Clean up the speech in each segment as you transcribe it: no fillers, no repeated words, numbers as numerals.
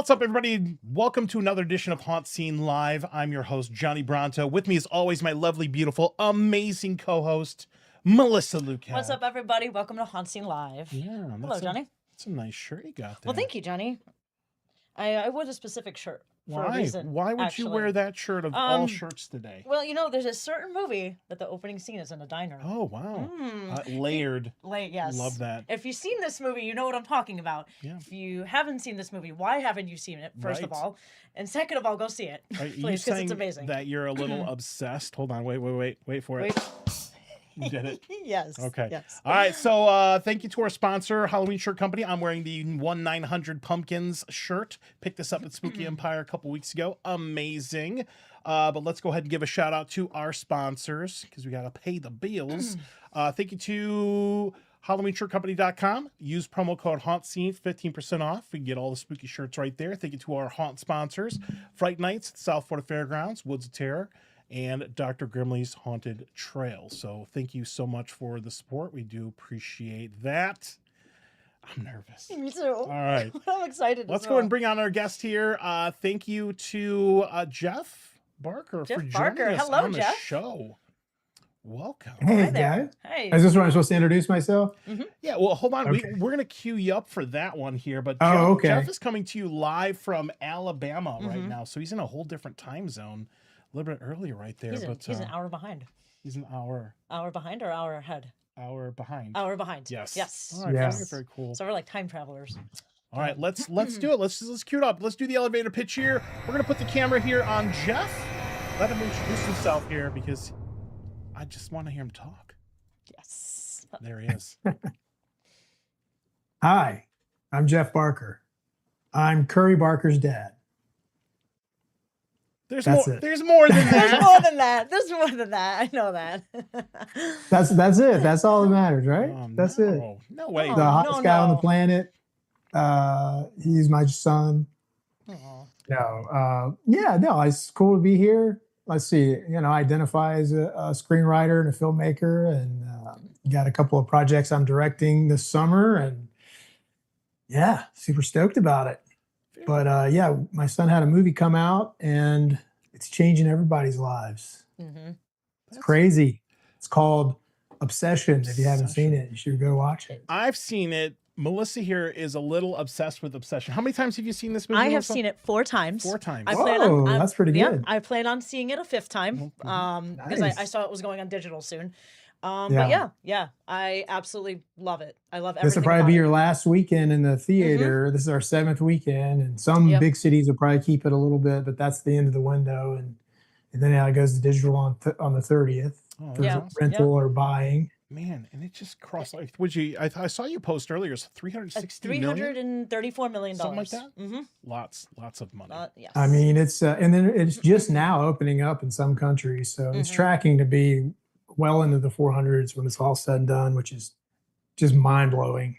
What's up, everybody? Welcome to another edition of HauntScene Live. I'm your host, Johnny Bronto. With me, as always, my lovely, beautiful, amazing co-host, Melissa Luque. What's up, everybody? Welcome to HauntScene Live. Yeah, hello, Johnny. That's a nice shirt you got there. Well, thank you, Johnny. I wore a specific shirt for a reason. Why would you wear that shirt of all shirts today? Well, you know, there's a certain movie that the opening scene is in a diner. Oh, wow. Layered. Yes. Love that. If you've seen this movie, you know what I'm talking about. Yeah. If you haven't seen this movie, why haven't you seen it, first of all? And second of all, go see it, please, because it's amazing. That you're a little obsessed. Hold on, wait for it. You did it? Yes. Okay. Yes. All right. So thank you to our sponsor, Halloween Shirt Company. I'm wearing the 1-900 Pumpkins shirt. Picked this up at Spooky Empire a couple weeks ago. Amazing. But let's go ahead and give a shout out to our sponsors because we got to pay the bills. Thank you to HalloweenShirtCompany.com. Use promo code HauntScene, 15% off. We can get all the spooky shirts right there. Thank you to our haunt sponsors, Fright Nights at South Florida Fairgrounds, Woods of Terror, and Dr. Grimley's Haunted Trail. So thank you so much for the support. We do appreciate that. I'm nervous. Me too. All right. I'm excited. Let's go ahead and bring on our guest here. Thank you to Jeff Barker for joining us on the show. Welcome. Hey, guys. Hey. Is this where I'm supposed to introduce myself? Yeah, well, hold on. Okay. We're going to queue you up for that one here. But Jeff is coming to you live from Alabama right now. So he's in a whole different time zone. A little bit earlier right there. He's an hour behind. He's an hour. Hour behind or hour ahead? Hour behind. Hour behind. Yes. Yes. All right, yes. Very cool. So we're like time travelers. All right, let's do it. Let's queue it up. Let's do the elevator pitch here. We're gonna put the camera here on Jeff. Let him introduce himself here because I just want to hear him talk. Yes. There he is. Hi, I'm Jeff Barker. I'm Curry Barker's dad. There's more than that. There's more than that. There's more than that. I know that. That's it. That's all that matters, right? That's it. No way. The hottest guy on the planet. He's my son. It's cool to be here. Let's see, I identify as a screenwriter and a filmmaker, and got a couple of projects I'm directing this summer, and super stoked about it. But my son had a movie come out, and it's changing everybody's lives. It's crazy. It's called Obsession. If you haven't seen it, you should go watch it. I've seen it. Melissa here is a little obsessed with Obsession. How many times have you seen this movie? I have seen it 4 times. 4 times. That's pretty good. I plan on seeing it a 5th time because Nice. I saw it was going on digital soon. But I absolutely love it. I love everything. This will probably be your last weekend in the theater. This is our 7th weekend, and some big cities will probably keep it a little bit, but that's the end of the window. And then it goes to digital on the 30th for rental or buying. Man, and it just crossed. Like, I saw you post earlier. It's $334 million. Something like that. Lots of money. Yes. I mean, it's and then it's just now opening up in some countries, so it's tracking to be well into the 400s when it's all said and done, which is just mind blowing.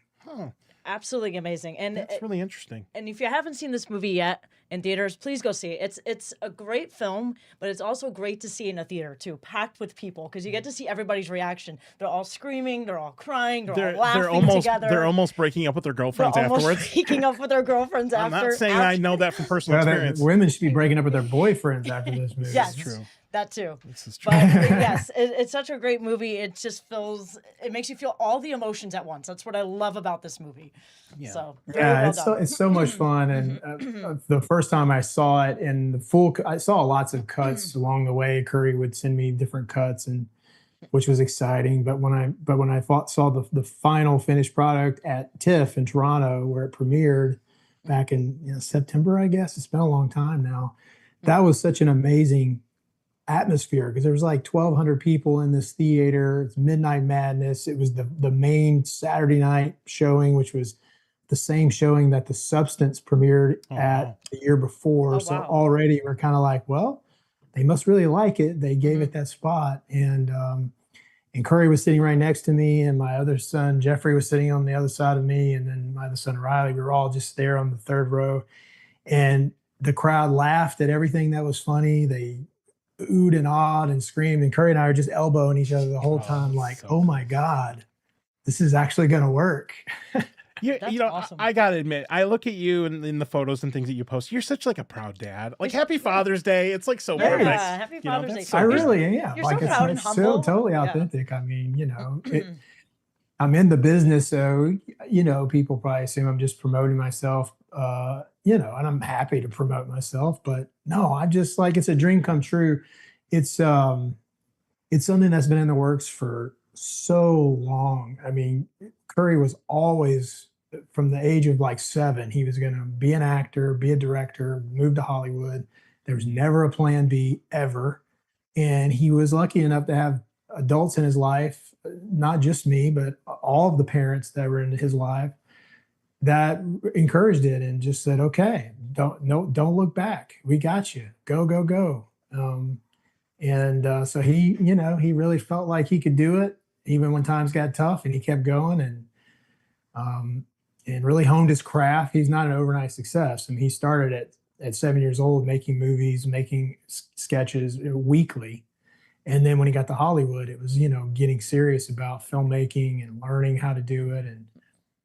Absolutely amazing. And that's really interesting. And if you haven't seen this movie yet in theaters, please go see it. It's a great film, but it's also great to see in a theater too, packed with people, because you get to see everybody's reaction. They're all screaming, they're all crying, they're all laughing together. They're almost breaking up with their girlfriends afterwards. Breaking up with their girlfriends after. I'm not saying I know that from personal experience. Women should be breaking up with their boyfriends after this movie. Yes. That's true. That too. This is true. But yes, it's such a great movie. It just it makes you feel all the emotions at once. That's what I love about this movie. Yeah. So it's so much fun. And the first time I saw it I saw lots of cuts along the way. Curry would send me different cuts, and which was exciting. But when I saw the final finished product at TIFF in Toronto, where it premiered back in September, I guess it's been a long time now. That was such an amazing atmosphere because there was like 1,200 people in this theater. It's Midnight Madness. It was the main Saturday night showing, which was the same showing that The Substance premiered at the year before. So already we're kind of like, well, they must really like it. They gave it that spot. And Curry was sitting right next to me, and my other son, Jeffrey, was sitting on the other side of me. And then my other son, Riley, we were all just there on the 3rd row. And the crowd laughed at everything that was funny. They oohed and awed and screamed, and Curry and I are just elbowing each other the whole time, like, oh my God, this is actually going to work. That's you know, awesome. I gotta admit, I look at you in the photos and things that you post. You're such like a proud dad. Like, Happy Father's Day. It's like so perfect. Happy You know, Father's that's Day. so I good. really am. You're Like so proud and it's humble. so totally Yeah. authentic. I mean, you know, I'm in the business, so you know, people probably assume I'm just promoting myself. You know, and I'm happy to promote myself, but no, I just like it's a dream come true. It's something that's been in the works for so long. I mean, Curry was always from the age of like 7, he was going to be an actor, be a director, move to Hollywood. There was never a plan B ever. And he was lucky enough to have adults in his life, not just me, but all of the parents that were in his life that encouraged it and just said, okay, don't look back. We got you. Go, go, go. So he, you know, he really felt like he could do it even when times got tough, and he kept going and really honed his craft. He's not an overnight success. I mean, he started at 7 years old making movies, making sketches weekly. And then when he got to Hollywood, it was, you know, getting serious about filmmaking and learning how to do it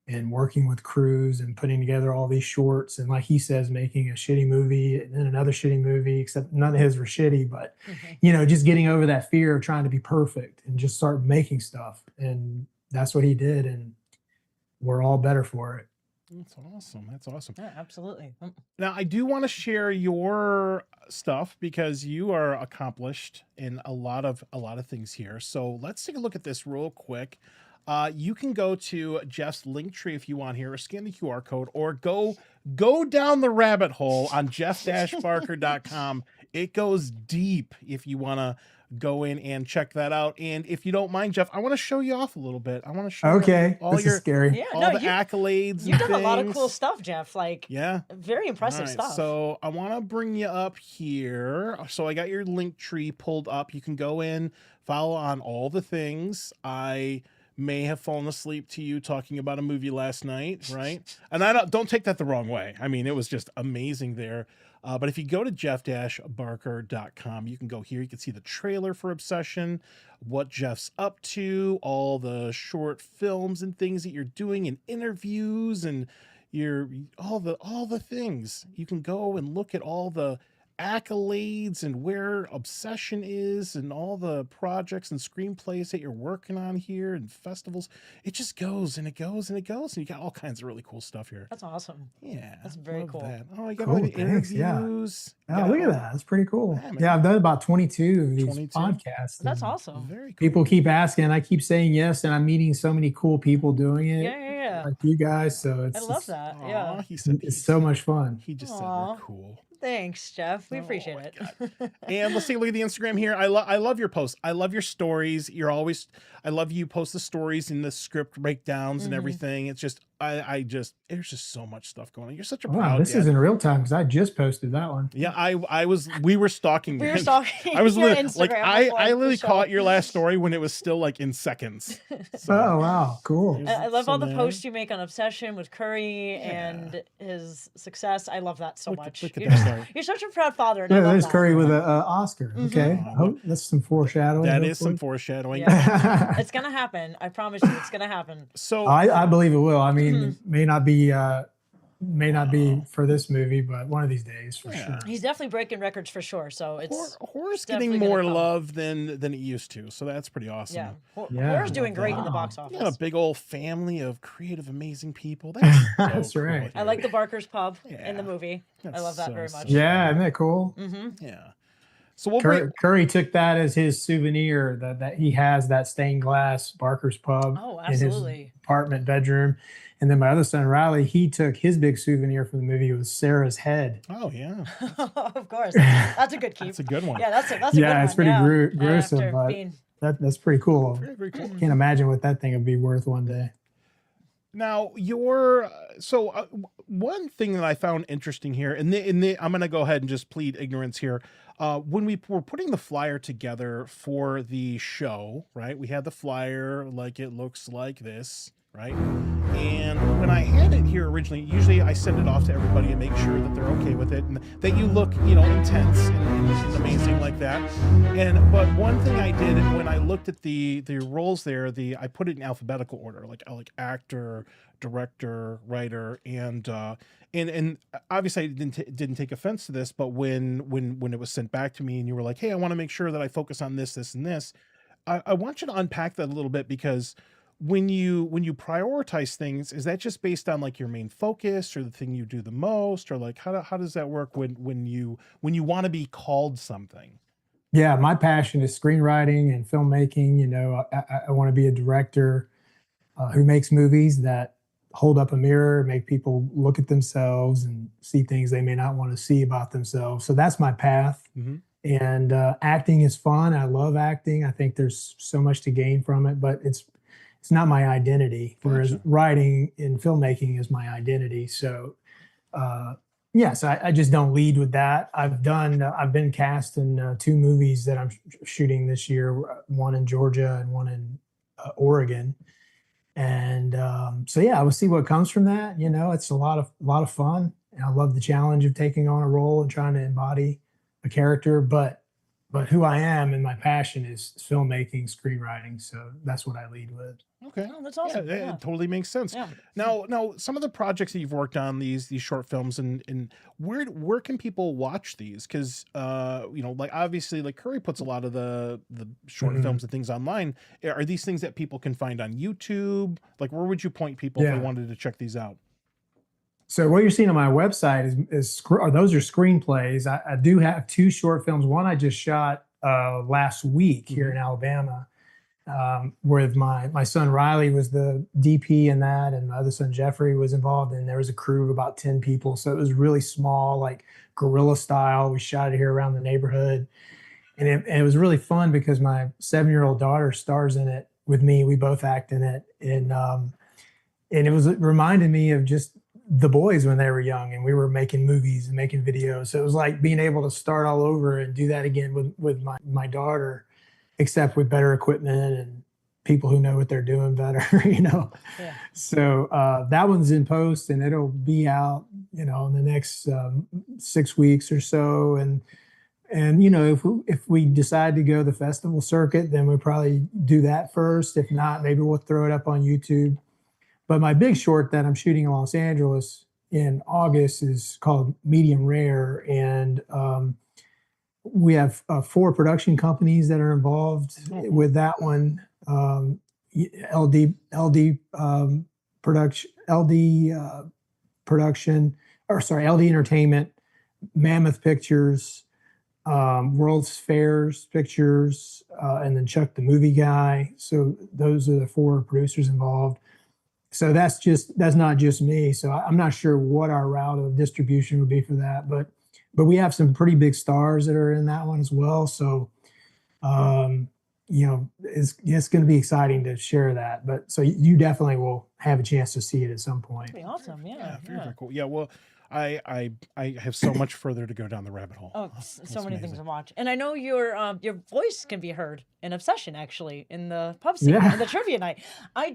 and working with crews and putting together all these shorts. And like he says, making a shitty movie and then another shitty movie, except none of his were shitty, but, you know, just getting over that fear of trying to be perfect and just start making stuff. And that's what he did. And we're all better for it. That's awesome. That's awesome. Yeah, absolutely. Now, I do want to share your stuff because you are accomplished in a lot of things here. So let's take a look at this real quick. You can go to Jeff's link tree if you want here, or scan the QR code, or go down the rabbit hole on jeff-barker.com. It goes deep if you want to go in and check that out. And if you don't mind, Jeff, I want to show you off a little bit. I want to show Okay, all this your is scary. Yeah, all the accolades. You've and done a lot of cool things. stuff, Jeff. Like, Yeah. very impressive All right, stuff. So I want to bring you up here. So I got your link tree pulled up. You can go in, follow on all the things. I may have fallen asleep to you talking about a movie last night, right? And I don't take that the wrong way. I mean, it was just amazing there. But if you go to jeff-barker.com, you can go here. You can see the trailer for Obsession, what Jeff's up to, all the short films and things that you're doing, and interviews, and all the things. You can go and look at all the accolades and where Obsession is and all the projects and screenplays that you're working on here and festivals. It just goes and it goes and it goes, and you got all kinds of really cool stuff here. That's awesome. Yeah, That's very love cool. that. Oh, you got Cool, all the thanks, yeah. interviews. Oh, look at that. That's pretty cool. Yeah, man. Yeah, I've done about 22 of these 22? podcasts. That's and awesome. Very cool. People keep asking. I keep saying yes, and I'm meeting so many cool people doing it. Yeah. Like you guys. So it's I love that. Yeah. He said it's so much fun. He just Aw. said we're cool. Thanks, Jeff. We Oh, appreciate my it. And let's take a look at the Instagram here. I love your posts. I love your stories. I love you post the stories and the script breakdowns and everything. It's just, there's just so much stuff going on. You're such a proud Wow, this dad. is in real time because I just posted that one. Yeah, we were stalking. We were stalking I was your literally, like, Instagram I before literally the show. caught your last story when it was still like in seconds. So, Oh, wow. Cool. I love all the there. posts you make on Obsession with Curry and his success. I love that so much. Look at You're, that just- story. you're such a proud father. And I Yeah, love there's that. Curry with an Oscar. Okay. Aw, Hope that's some foreshadowing. That is some hopefully. foreshadowing. Yeah. It's going to happen. I promise you, it's going to happen. So I believe it will. I mean, it may not be for this movie, but one of these days for sure. He's definitely breaking records for sure. So it's horror's definitely getting gonna more come. love than it used to. So that's pretty awesome. yeah. Yeah, Horror's I doing love great that. in the box You office. got a big old family of creative, amazing people. That's so That's cool right. I like the Barker's Pub in Yeah. the movie. I That's love that so very much. Yeah, isn't that cool? Yeah. So we'll bring. Curry took that as his souvenir that he has that stained glass Barker's Pub Oh, in his absolutely. apartment bedroom. And then my other son Riley, he took his big souvenir from the movie. It was Sarah's head. Oh yeah, Of course. That's a good keep. that's a good one. Yeah, that's a good Yeah, one. it's pretty gruesome, After but being- that's pretty cool. Very, very cool. Can't imagine what that thing would be worth one day. Now, one thing that I found interesting here, and I'm going to go ahead and just plead ignorance here. When we were putting the flyer together for the show, right? We had the flyer like it looks like this, right? And when I had it here originally, usually I send it off to everybody and make sure that they're okay with it and that you look, intense and amazing like that. But one thing I did when I looked at the roles there, I put it in alphabetical order, like actor, director, writer, and obviously I didn't take offense to this, but when it was sent back to me and you were like, hey, I want to make sure that I focus on this, and this, I want you to unpack that a little bit, because when you prioritize things, is that just based on like your main focus or the thing you do the most, or like how does that work when you want to be called something? Yeah, my passion is screenwriting and filmmaking. I want to be a director who makes movies that hold up a mirror, make people look at themselves and see things they may not want to see about themselves. So that's my path. Mm-hmm. And acting is fun. I love acting. I think there's so much to gain from it, but it's not my identity. Whereas writing and filmmaking is my identity. So yes, I just don't lead with that. I've been cast in 2 movies that I'm shooting this year, one in Georgia and one in Oregon. And so yeah, we'll see what comes from that. It's a lot of fun. And I love the challenge of taking on a role and trying to embody a character, but who I am and my passion is filmmaking, screenwriting. So that's what I lead with. Okay. Oh, that's awesome. Yeah, it totally makes sense. Yeah. Now, some of the projects that you've worked on, these short films, and where can people watch these? Because like obviously, like Curry puts a lot of the short Mhm. films and things online. Are these things that people can find on YouTube? Like, where would you point people if they wanted to check these out? So what you're seeing on my website those are screenplays. I do have 2 short films. One I just shot last week here in Alabama, with my son Riley was the DP in that, and my other son Jeffrey was involved. And there was a crew of about 10 people, so it was really small, like guerrilla style. We shot it here around the neighborhood, and it was really fun because my 7-year-old daughter stars in it with me. We both act in it, and it reminded me of just the boys when they were young and we were making movies and making videos. So it was like being able to start all over and do that again with my daughter, except with better equipment and people who know what they're doing better, Yeah. So that one's in post and it'll be out, in the next 6 weeks or so. And if we decide to go the festival circuit, then we'll probably do that first. If not, maybe we'll throw it up on YouTube. But my big short that I'm shooting in Los Angeles in August is called Medium Rare. And we have 4 production companies that are involved with that one. LD Entertainment, Mammoth Pictures, World's Fairs Pictures, and then Chuck the Movie Guy. So those are the 4 producers involved. So that's not just me. So I'm not sure what our route of distribution would be for that, but we have some pretty big stars that are in that one as well. So, it's going to be exciting to share that. But so you definitely will have a chance to see it at some point. That'd be awesome. Yeah. Very cool. Yeah. Well, I have so much further to go down the rabbit hole. Oh, so many things to watch. And I know your voice can be heard in Obsession, actually, in the pub scene, in the trivia night. I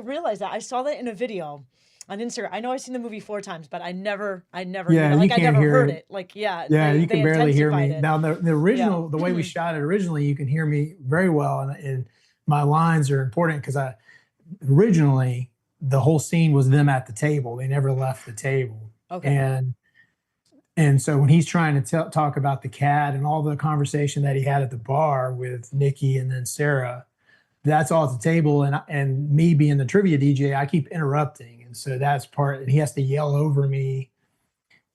realized that. I saw that in a video on Instagram. I know I've seen the movie 4 times, but I never I never heard it. Like, you can barely hear me. Now the original, the way we shot it originally, you can hear me very well. And my lines are important because originally the whole scene was them at the table. They never left the table. Okay. And so when he's trying to talk about the cat and all the conversation that he had at the bar with Nikki and then Sarah, that's all at the table. And me being the trivia DJ, I keep interrupting. And so that's part, and he has to yell over me.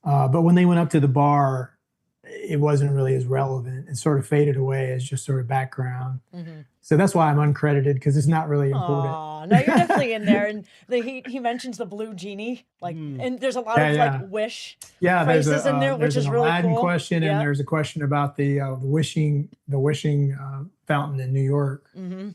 But when they went up to the bar, it wasn't really as relevant. It sort of faded away as just sort of background. Mm-hmm. So that's why I'm uncredited, because it's not really important. Oh, no, you're definitely in there. And he mentions the blue genie, and there's a lot of like wish phrases in there, which is really Aladdin cool. question, and there's a question about the wishing fountain in New York. Mm-hmm.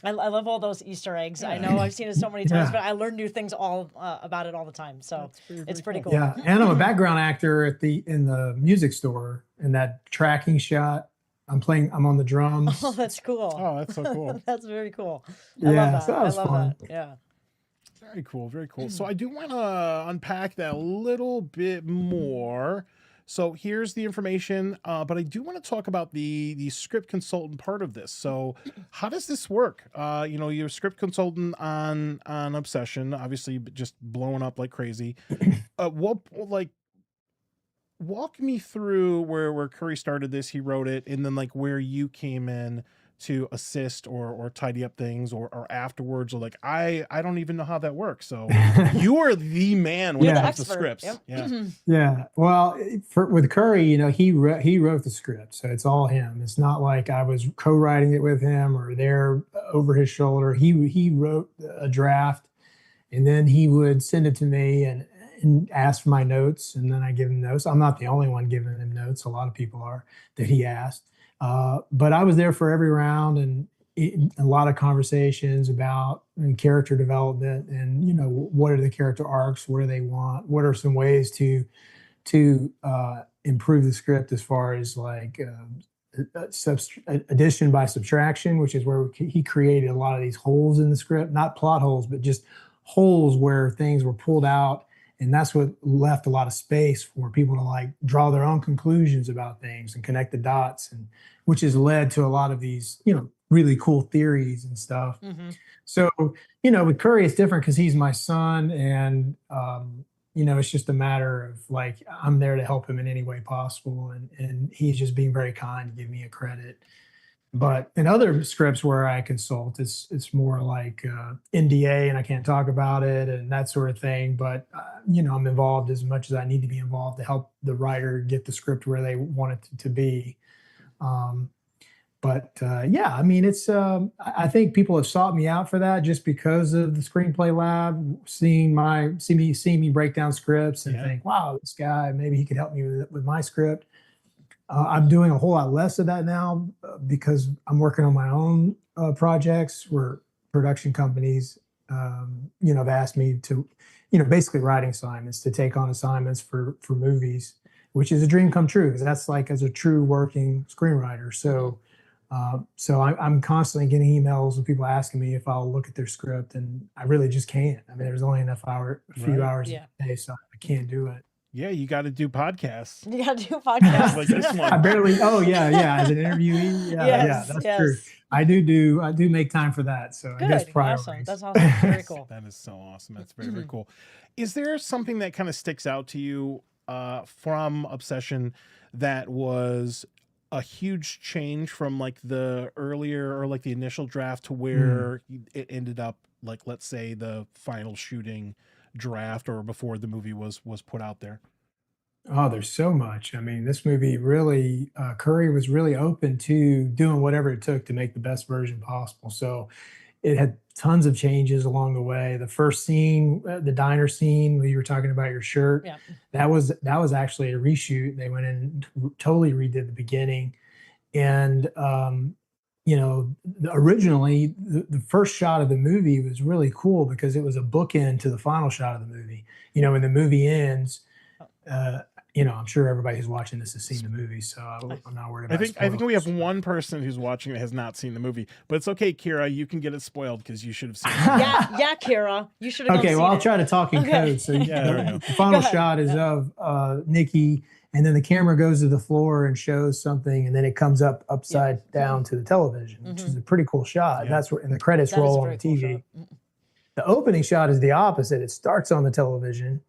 I love all those Easter eggs. I know I've seen it so many times, but I learn new things all about it all the time. So it's pretty cool. Yeah, and I'm a background actor in the music store. In that tracking shot, I'm on the drums. Oh, that's cool. Oh, that's so cool. That's very cool. I love that. So that was fun. That. Yeah. Very cool. Very cool. So I do want to unpack that a little bit more. So here's the information, but I do want to talk about the script consultant part of this. So how does this work? You're a script consultant on Obsession, obviously just blowing up like crazy. Walk me through where Curry started this, he wrote it, and then like where you came in to assist or tidy up things or afterwards, or like I don't even know how that works. So you are the man when You're it the comes to expert. scripts. Yep. Yeah. Yeah. Well, with Curry, he wrote the script, so it's all him. It's not like I was co-writing it with him or there over his shoulder. He wrote a draft, and then he would send it to me and ask for my notes, and then I give him notes. I'm not the only one giving him notes. A lot of people are that he asked. But I was there for every round, and a lot of conversations about character development and what are the character arcs, what do they want, what are some ways to improve the script as far as like addition by subtraction, which is where he created a lot of these holes in the script, not plot holes, but just holes where things were pulled out. And that's what left a lot of space for people to like draw their own conclusions about things and connect the dots, and which has led to a lot of these, really cool theories and stuff. Mm-hmm. So, with Curry, it's different because he's my son, and it's just a matter of like I'm there to help him in any way possible, and he's just being very kind to give me a credit. But in other scripts where I consult, it's more like NDA, and I can't talk about it and that sort of thing. But I'm involved as much as I need to be involved to help the writer get the script where they want it to be. Yeah, I mean, it's. I think people have sought me out for that just because of the Screenplay Lab, seeing me break down scripts and think, wow, this guy, maybe he could help me with my script. I'm doing a whole lot less of that now because I'm working on my own projects where production companies, have asked me to, basically writing assignments, to take on assignments for movies, which is a dream come true because that's like as a true working screenwriter. So I'm constantly getting emails of people asking me if I'll look at their script, and I really just can't. I mean, there's only a few hours a day, so I can't do it. Yeah, you got to do podcasts. You got to do podcasts. Like this one. I barely. Oh yeah, as an interviewee. Yeah, that's true. I do make time for that. So Good. I guess priorities. Awesome. That's awesome. Very cool. That is so awesome. That's very, very cool. Is there something that kind of sticks out to you from Obsession that was a huge change from like the earlier or like the initial draft to where it ended up, like, let's say the final shooting draft or before the movie was put out there? Oh, there's so much. I mean, this movie really, Curry was really open to doing whatever it took to make the best version possible. So it had tons of changes along the way. The first scene, the diner scene where you were talking about your shirt, that was actually a reshoot. They went in and totally redid the beginning. And, originally the first shot of the movie was really cool because it was a bookend to the final shot of the movie. When the movie ends, I'm sure everybody who's watching this has seen the movie, so I'm not worried about it. I think we have one person who's watching that has not seen the movie, but it's okay, Kira. You can get it spoiled because you should have seen it. Yeah, Kira. You should have Okay, well, I'll try to talk in code. So there the final shot is of Nikki, and then the camera goes to the floor and shows something, and then it comes upside down to the television, which is a pretty cool shot. That's where, and the credits roll on the TV. Cool. The opening shot is the opposite. It starts on the television.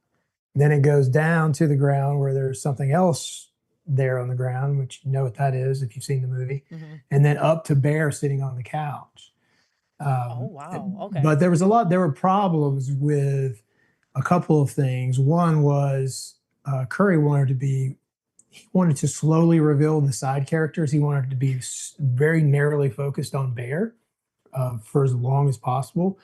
Then it goes down to the ground where there's something else there on the ground, which you know what that is if you've seen the movie, and then up to Bear sitting on the couch. Oh, wow. Okay. But there were problems with a couple of things. One was Curry wanted to slowly reveal the side characters. He wanted to be very narrowly focused on Bear for as long as possible.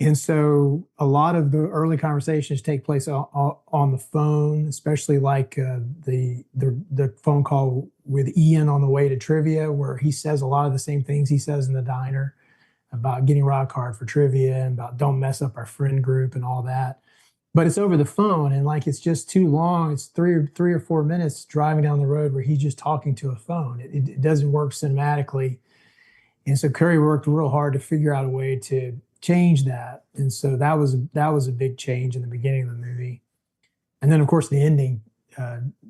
And so a lot of the early conversations take place on the phone, especially like the phone call with Ian on the way to trivia, where he says a lot of the same things he says in the diner about getting rock hard for trivia and about don't mess up our friend group and all that. But it's over the phone, and like it's just too long. It's three or 4 minutes driving down the road where he's just talking to a phone. It doesn't work cinematically. And so Curry worked real hard to figure out a way to changed that. And so that was a big change in the beginning of the movie. And then of course the ending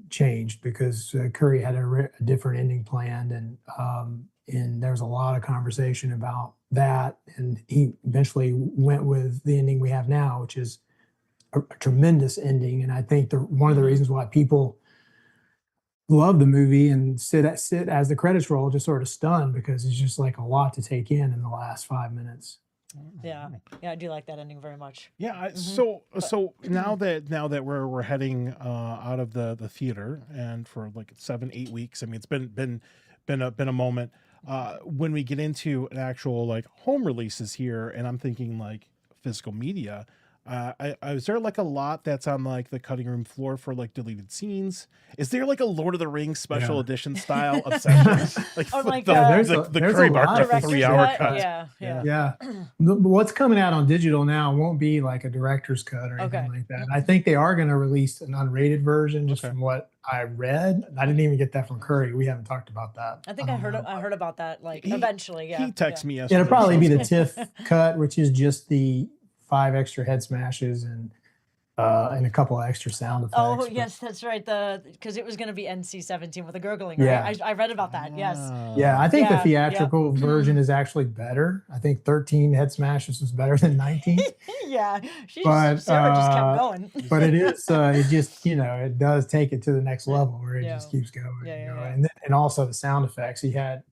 changed because Curry had a different ending planned, and there was a lot of conversation about that. And he eventually went with the ending we have now, which is a tremendous ending. And I think one of the reasons why people love the movie and sit as the credits roll just sort of stunned, because it's just like a lot to take in the last 5 minutes. Yeah, I do like that ending very much. Yeah. So now that we're heading out of the theater, and for like 7-8 weeks, I mean, it's been a moment. When we get into an actual like home releases here, and I'm thinking like physical media, is there like a lot that's on like the cutting room floor for like deleted scenes? Is there like a Lord of the Rings special edition style obsession? Like, Or like there's the a Curry lot Barker of director's 3-hour cut. Yeah. What's coming out on digital now won't be like a director's cut or anything like that. I think they are going to release an unrated version, just from what I read. I didn't even get that from Curry. We haven't talked about that. I think I heard about that like eventually. Yeah. He texted me yesterday. It'll probably be the TIFF cut, which is just the 5 extra head smashes and a couple of extra sound effects. Oh yes, that's right. Because it was going to be NC-17 with a gurgling. Right? Yeah, I read about that. Yes. Yeah, I think the theatrical version is actually better. I think 13 head smashes was better than 19. Yeah, but Sarah just kept going. But it is, it just, it does take it to the next level where it just keeps going. And also the sound effects. He had,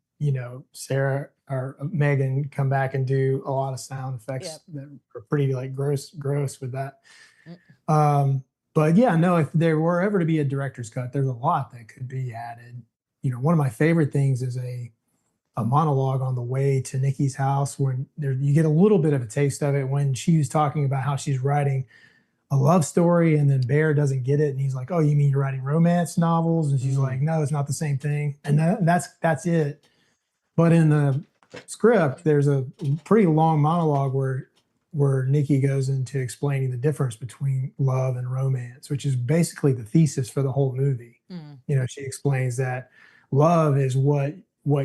Sarah or Megan come back and do a lot of sound effects that are pretty like gross with that. But yeah, no, if there were ever to be a director's cut, there's a lot that could be added. One of my favorite things is a monologue on the way to Nikki's house, when you get a little bit of a taste of it when she was talking about how she's writing a love story, and then Bear doesn't get it, and he's like, "Oh, you mean you're writing romance novels?" And she's like, "No, it's not the same thing." And that's it. But in the script, there's a pretty long monologue where Nikki goes into explaining the difference between love and romance, which is basically the thesis for the whole movie. She explains that love is what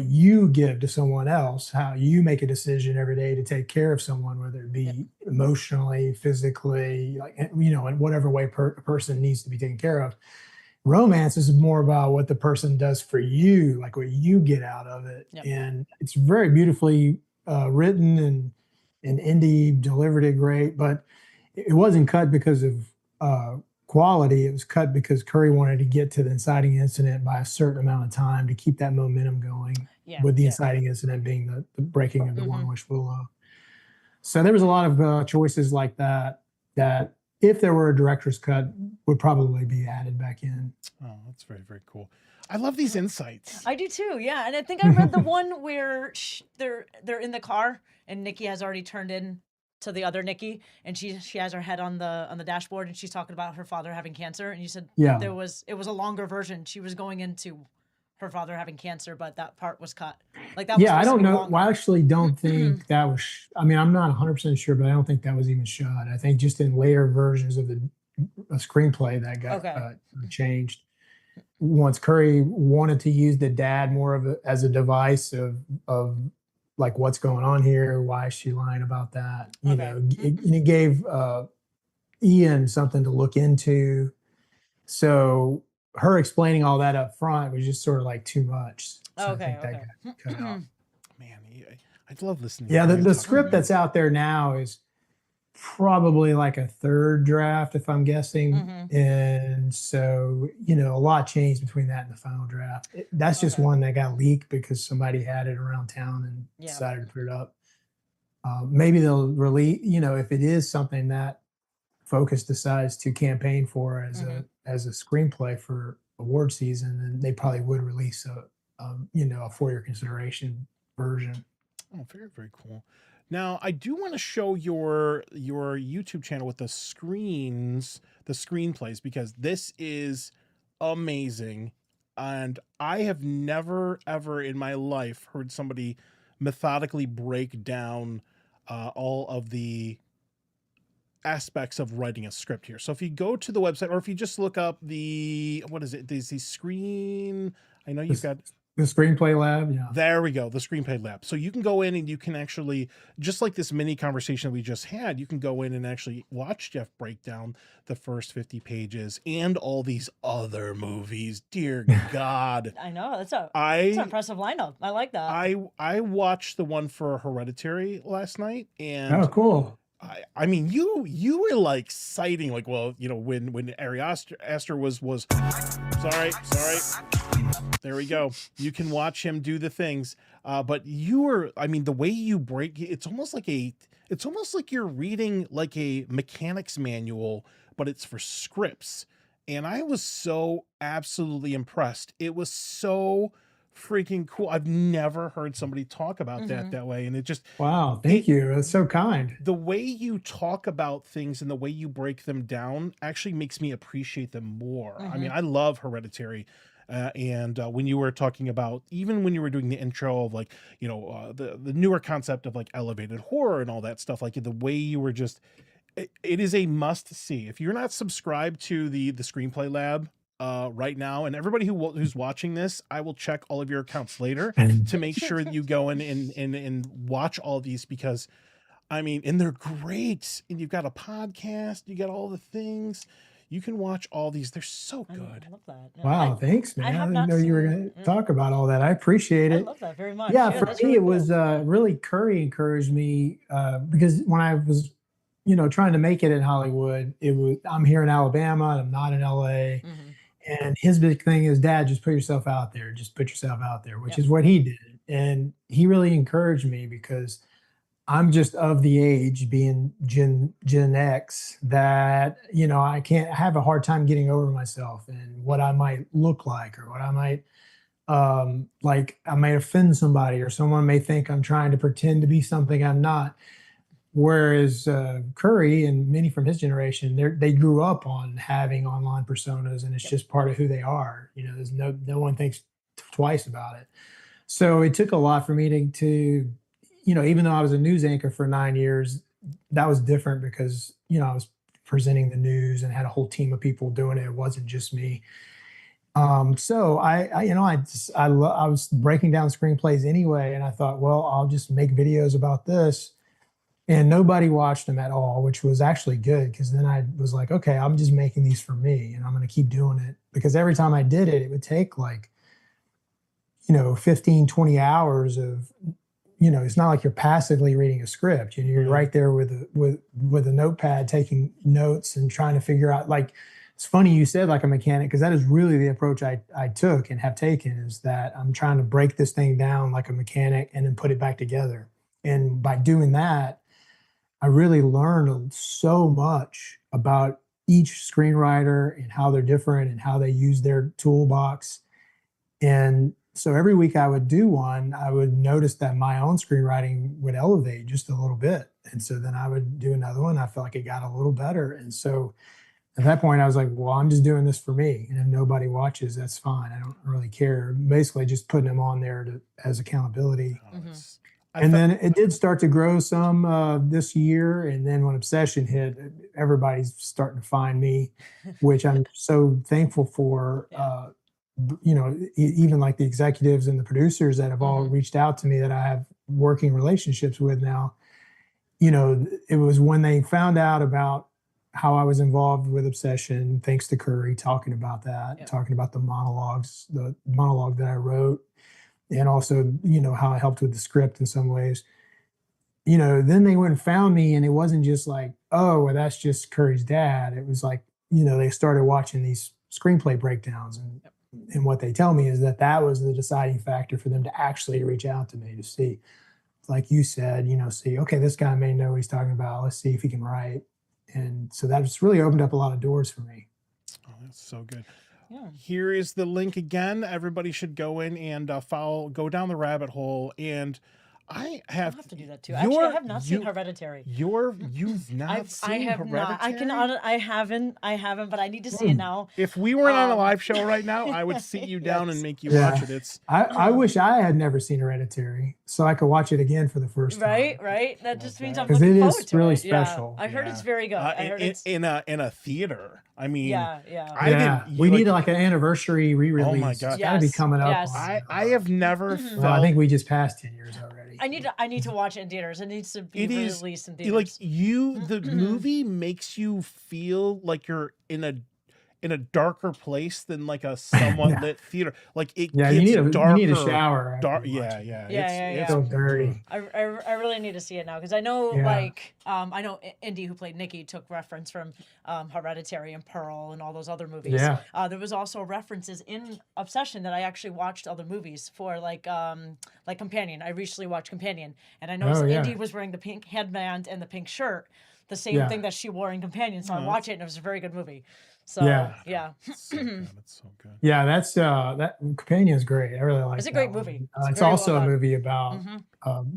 you give to someone else, how you make a decision every day to take care of someone, whether it be emotionally, physically, like, in whatever way a person needs to be taken care of. Romance is more about what the person does for you, like what you get out of it. And it's very beautifully written, and Indy delivered it great, but it wasn't cut because of quality. It was cut because Curry wanted to get to the inciting incident by a certain amount of time to keep that momentum going, with the inciting incident being the breaking of the One Wish Willow. So there was a lot of choices like that if there were a director's cut would probably be added back in. Oh, that's very, very cool. I love these insights. I do too. Yeah. And I think I read the one where they're in the car and Nikki has already turned in to the other Nikki, and she has her head on the dashboard, and she's talking about her father having cancer. And you said it was a longer version. She was going into her father having cancer, but that part was cut. Like that. Yeah, I don't know. Well, I actually don't think that was. I mean, I'm not 100% sure, but I don't think that was even shot. I think just in later versions of a screenplay that got changed. Once Curry wanted to use the dad more as a device of like, what's going on here? Why is she lying about that? It gave Ian something to look into. So her explaining all that up front was just sort of like too much. So I think that got cut out. Man, I love listening. Yeah, the script that's out there now is probably like a third draft, if I'm guessing. And so, a lot changed between that and the final draft. That's just one that got leaked because somebody had it around town and decided to put it up. Maybe they'll release, if it is something that Focus decides to campaign for as a screenplay for award season, then they probably would release a for your consideration version. Oh, very, very cool. Now, I do want to show your YouTube channel with the screenplays, because this is amazing. And I have never, ever in my life heard somebody methodically break down all of the aspects of writing a script here. So if you go to the website, or if you just look up the screen, I know you've got The Screenplay Lab, yeah. There we go, the Screenplay Lab. So you can go in and you can actually, just like this mini conversation we just had, you can go in and actually watch Jeff break down the first 50 pages and all these other movies. Dear God. I know that's an I impressive lineup. I like that. I watched the one for Hereditary last night, and Oh, cool. I mean, you were like citing, like, well, you know, when Ari Aster was sorry, there we go. You can watch him do the things, but you were, I mean, the way you break, it's almost like you're reading like a mechanic's manual, but it's for scripts. And I was so absolutely impressed. It was so freaking cool. I've never heard somebody talk about that way. And it just, Wow, thank you. That's so kind. the way you talk about things and the way you break them down actually makes me appreciate them more. I mean, I love Hereditary. And when you were talking about, even when you were doing the intro of, like, you know, the newer concept of like elevated horror and all that stuff, like the way you were just, it is a must see. If you're not subscribed to the Screenplay Lab right now, and everybody who's watching this, I will check all of your accounts later to make sure that you go in and watch all these, because I mean, and they're great. And you've got a podcast, you got all the things. You can watch all these. They're so good. I love that. Yeah, Wow, thanks, man. I have didn't not know you were seen- going to talk about all that. I appreciate I it. love that very much. Yeah, for that's me, really it cool. was really Curry encouraged me because when I was, you know, trying to make it in Hollywood, I'm here in Alabama, and I'm not in LA. And his big thing is, Dad, just put yourself out there. Just put yourself out there, which is what he did. And he really encouraged me because I'm just of the age, being Gen X, that, you know, I have a hard time getting over myself and what I might look like, or what I might, like I might offend somebody, or someone may think I'm trying to pretend to be something I'm not. Whereas Curry and many from his generation, they grew up on having online personas, and it's just part of who they are. You know, there's no one thinks twice about it. So it took a lot for me to, you know, even though I was a news anchor for 9 years, that was different because, you know, I was presenting the news and had a whole team of people doing it. It wasn't just me. So I was breaking down screenplays anyway, and I thought, well, I'll just make videos about this. And nobody watched them at all, which was actually good, because then I was like, okay, I'm just making these for me, and I'm going to keep doing it, because every time I did it, it would take like, you know, 15, 20 hours of, you know, it's not like you're passively reading a script. You're right there with a notepad taking notes and trying to figure out, like, it's funny you said like a mechanic, because that is really the approach I took and have taken, is that I'm trying to break this thing down like a mechanic and then put it back together. And by doing that, I really learned so much about each screenwriter and how they're different and how they use their toolbox. And so every week I would do one, I would notice that my own screenwriting would elevate just a little bit. And so then I would do another one. I felt like it got a little better. And so at that point I was like, well, I'm just doing this for me. And if nobody watches, that's fine. I don't really care. Basically just putting them on there as accountability. And then it did start to grow some this year. And then when Obsession hit, everybody's starting to find me, which I'm so thankful for. You know, even like the executives and the producers that have all reached out to me that I have working relationships with now. You know, it was when they found out about how I was involved with Obsession, thanks to Curry, talking about that, talking about the monologue that I wrote. And also, you know, how I helped with the script in some ways. You know, then they went and found me, and it wasn't just like, oh, well, that's just Curry's dad. It was like, you know, they started watching these screenplay breakdowns, and what they tell me is that was the deciding factor for them to actually reach out to me, to see, like you said, you know, see, okay, this guy may know what he's talking about. Let's see if he can write. And so that just really opened up a lot of doors for me. Oh, that's so good. Yeah. Here is the link again. Everybody should go in and go down the rabbit hole. And I I'll have have to do that too. Actually, I you're- have not seen you- Hereditary. You've not I seen have Hereditary? not. I haven't, but I need to see it now. If we weren't on a live show right now, I would sit you down and Yes. make you Yeah. watch it. It's I wish I had never seen Hereditary, so I could watch it again for the first time. Right. That just means I'm 'Cause looking it forward is to really it. special. Yeah. I heard yeah. it's very good. I heard it's in a theater. I mean, yeah. I didn't. We need like an anniversary re-release. Oh my It's God. got to be Yes, coming up. yes. on, I have never felt. well, I think we just passed 10 years already. I need to watch it in theaters. It needs to be It is released in like theaters. the movie makes you feel like you're in a darker place than like a somewhat Yeah. lit theater. Like it Yeah, gets you darker. need a shower. after Dark, you watch yeah, it. yeah, Yeah, It's So dirty. I really need to see it now because I know Yeah. I know Indy, who played Nikki, took reference from Hereditary and Pearl and all those other movies. Yeah. There was also references in Obsession that I actually watched other movies for, like Companion. I recently watched Companion, and I noticed yeah. Indy was wearing the pink headband and the pink shirt, the same Yeah. thing that she wore in Companion. So I watched it, and it was a very good movie. So Yeah. It's so good. It's so good. Yeah, that's that Companion's great. I really like. It's a that great one. movie. It's It's very also well a done. movie about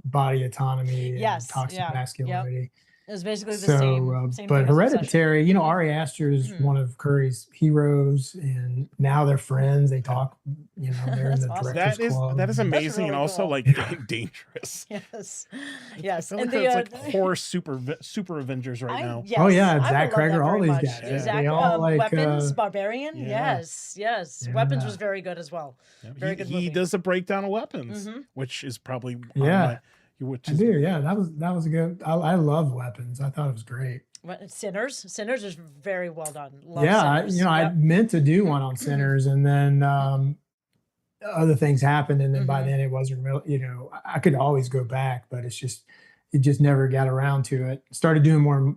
body autonomy and Yes, toxic yeah, masculinity. It was basically the So, same but thing as Obsession. Hereditary, Ari Aster is one of Curry's heroes, and now they're friends. They talk, they're in That's the awesome. directors club. That is amazing and really also cool. like dangerous. Yes, I yes. feel And like the that's like horror super Avengers right now. yes, Oh, yeah, I would Zach love that Cregger, all very these much. guys. Yeah. Zach, They all like, Weapons, Barbarian. Yeah. Yes. Weapons was Yeah. very good as well. Yeah, Very good he movie. does a breakdown of weapons, which is probably Yeah. which I is do. Yeah, that was a good. I love Weapons. I thought it was great. Sinners is very well done. Love Yeah, Sinners. I Yep. meant to do one on Sinners, and then other things happened, and then by then it wasn't real. I could always go back, but it just never got around to it. Started doing more.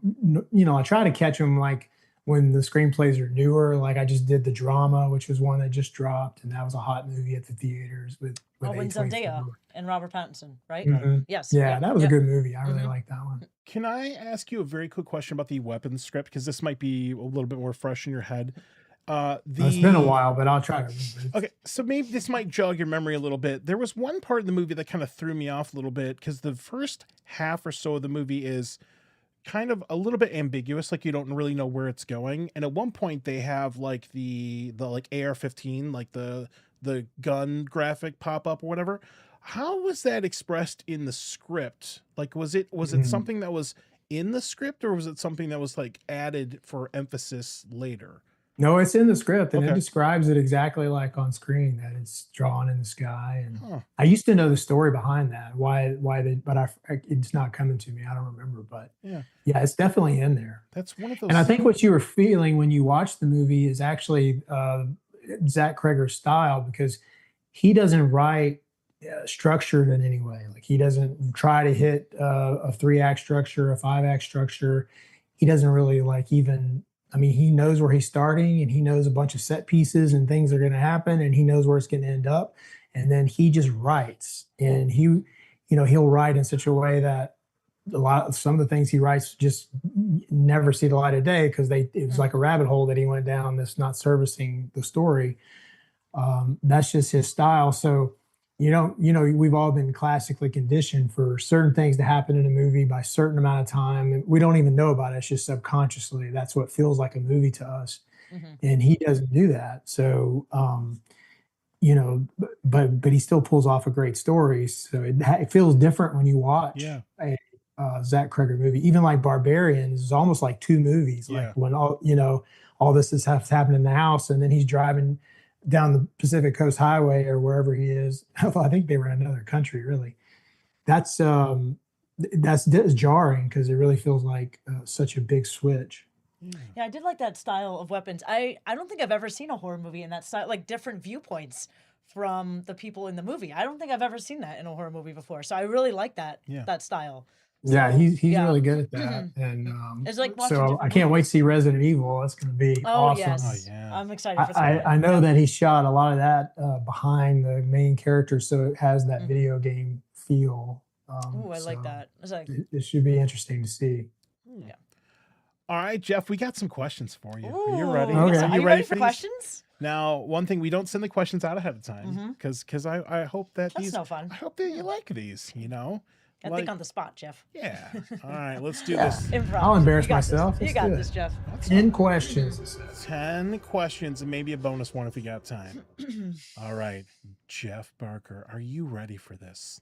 I try to catch them like when the screenplays are newer. Like I just did The Drama, which was one that just dropped, and that was a hot movie at the theaters with When A24. Zendaya and Robert Pattinson, right? Mhm. Yes. Yeah, that was a Yep. good movie. I really liked that one. Can I ask you a very quick question about the weapons script? Because this might be a little bit more fresh in your head. It's been a while, but I'll try to remember. Okay, so maybe this might jog your memory a little bit. There was one part of the movie that kind of threw me off a little bit because the first half or so of the movie is kind of a little bit ambiguous, like you don't really know where it's going. And at one point they have like the like AR-15, like the gun graphic pop up or whatever. How was that expressed in the script? Like was it something that was in the script or was it something that was like added for emphasis later? No, it's in the script, and Okay. it describes it exactly like on screen, that it's drawn in the sky. And Huh. I used to know the story behind that, why they, but it's not coming to me. I don't remember, but Yeah. it's definitely in there. That's one of those. And I think what you were feeling when you watched the movie is actually Zach Cregger's style, because he doesn't write structured in any way. Like he doesn't try to hit a 3-act structure, a 5-act structure. He doesn't really like even. I mean, he knows where he's starting, and he knows a bunch of set pieces and things are going to happen, and he knows where it's going to end up. And then he just writes, and he'll write in such a way that some of the things he writes just never see the light of day because it was like a rabbit hole that he went down that's not servicing the story. That's just his style. So, we've all been classically conditioned for certain things to happen in a movie by a certain amount of time. And we don't even know about it. It's just subconsciously. That's what feels like a movie to us. And he doesn't do that. So, but he still pulls off a great story. So it feels different when you watch a Zach Cregger movie. Even like Barbarian is almost like 2 movies. Yeah. Like when all this is happening in the house, and then he's driving down the Pacific Coast Highway or wherever he is. I think they were in another country, really. That's jarring because it really feels like such a big switch. Yeah, I did like that style of weapons. I don't think I've ever seen a horror movie in that style, like different viewpoints from the people in the movie. I don't think I've ever seen that in a horror movie before. So I really like that style. Yeah, he's yeah. really good at that. And It's like watching so different I can't wait to see Resident Evil. That's going to be Oh awesome. yes, Oh, yeah. I'm excited for that. I know that he shot a lot of that behind the main character, so it has that video game feel. Ooh, I like so that. It's like, it should be interesting to see. yeah. All right, Jeff, we got some questions for you. Ooh, Are you ready? Okay. Are you ready for these? questions? Now, one thing, we don't send the questions out ahead of time because I hope that That's no fun. I hope that you like these, you know? I think on the spot, Jeff. Yeah. All right, let's do this. Improv. I'll embarrass You got myself. This. You got this, Jeff. 10 questions. 10 questions and maybe a bonus one if we got time. All right, Jeff Barker, are you ready for this?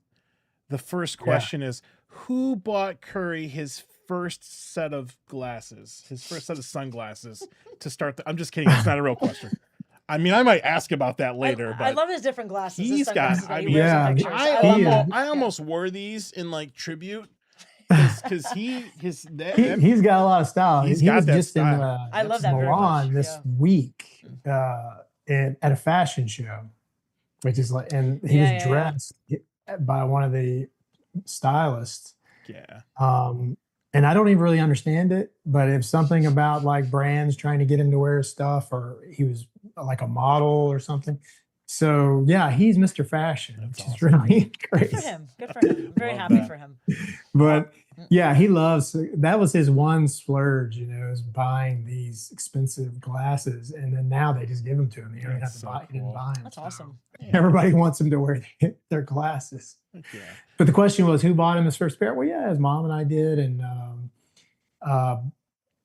The first question is, who bought Curry his first set of glasses, his first set of sunglasses to start I'm just kidding. It's not a real question. I mean, I might ask about that later, but I love his different glasses. he's got, I mean, I almost wore these in like tribute because he's got a lot of style. He's he got was that just style. in I love that Milan very much. this week at a fashion show, which is like, and he was dressed by one of the stylists. Yeah. And I don't even really understand it, but if something about like brands trying to get him to wear stuff, or he was like a model or something. So yeah, he's Mr. Fashion, which is really crazy. Good for him. Good for him. I'm very happy for him. But yeah, he loves, that was his one splurge, you know, is buying these expensive glasses. And then now they just give them to him. You don't even have to buy, he didn't buy them. That's awesome. Everybody wants him to wear their glasses. Yeah. But the question was, who bought him his first pair? Well, yeah, his mom and I did. And,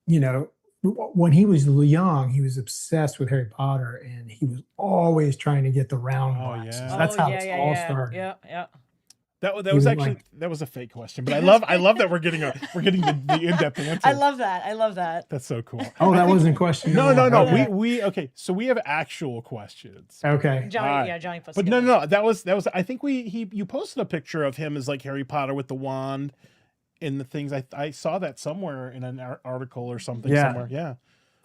you know, when he was young, he was obsessed with Harry Potter, and he was always trying to get the round glasses. Yeah. That's how it all started. Yeah. That was actually that was a fake question, but I love that we're getting the in-depth answer. I love that. That's so cool. Oh, that wasn't a question. No. Okay. We okay. So we have actual questions. Okay. Johnny puts but no. That was. I think you posted a picture of him as like Harry Potter with the wand in the things. I saw that somewhere in an article or something. Yeah. Somewhere. Yeah.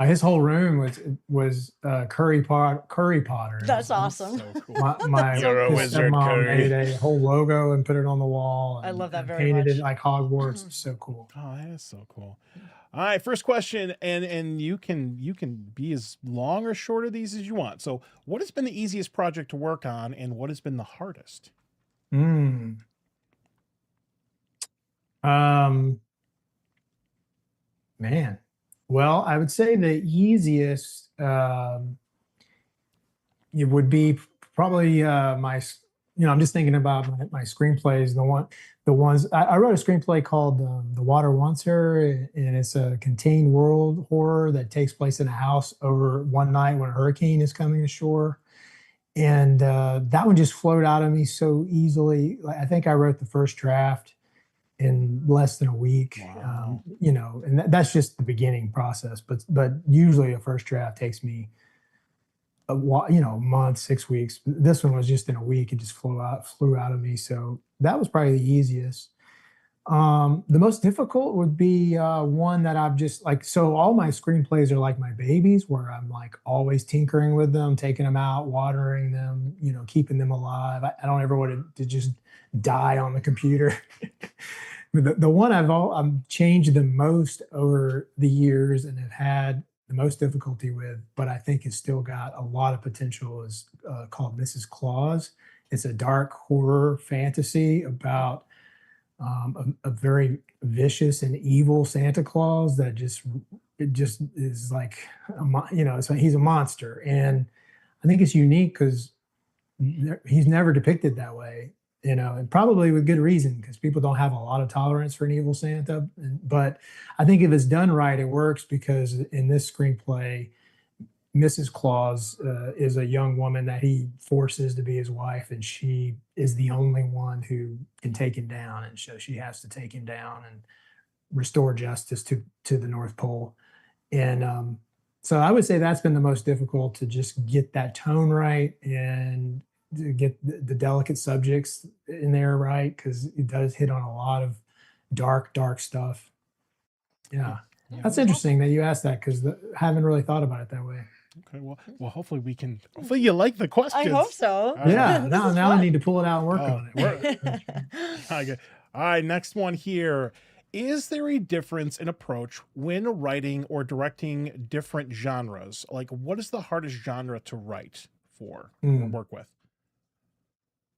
His whole room was Curry Potter. That's awesome. So cool. My You're a wizard, stepmom Curry. made a whole logo and put it on the wall. I love that very painted much. it like Hogwarts. It's so cool. Oh, that is so cool. All right, first question, and you can be as long or short of these as you want. So, what has been the easiest project to work on, and what has been the hardest? Man. Well, I would say the easiest it would be probably my, I'm just thinking about my screenplays. The ones I wrote a screenplay called The Water Wants Her, and it's a contained world horror that takes place in a house over one night when a hurricane is coming ashore. And that one just flowed out of me so easily. I think I wrote the first draft in less than a week. Wow. And that's just the beginning process. But usually a first draft takes me a month, 6 weeks. This one was just in a week. It just flew out of me. So that was probably the easiest. The most difficult would be one that I've just so all my screenplays are like my babies, where I'm like always tinkering with them, taking them out, watering them, keeping them alive. I don't ever want to just die on the computer. The one I've changed the most over the years and have had the most difficulty with, but I think it's still got a lot of potential, is called Mrs. Claus. It's a dark horror fantasy about a very vicious and evil Santa Claus that just is like, he's a monster. And I think it's unique because he's never depicted that way. And probably with good reason, because people don't have a lot of tolerance for an evil Santa. But I think if it's done right, it works, because in this screenplay, Mrs. Claus is a young woman that he forces to be his wife, and she is the only one who can take him down. And so she has to take him down and restore justice to the North Pole. And so I would say that's been the most difficult, to just get that tone right and to get the delicate subjects in there right, because it does hit on a lot of dark stuff. Yeah. That's interesting that you asked that, because I haven't really thought about it that way. Okay, well, hopefully you like the questions. I hope so. Yeah, now I need to pull it out and work on it. Okay. All right, next one here. Is there a difference in approach when writing or directing different genres? Like, what is the hardest genre to write for or work with?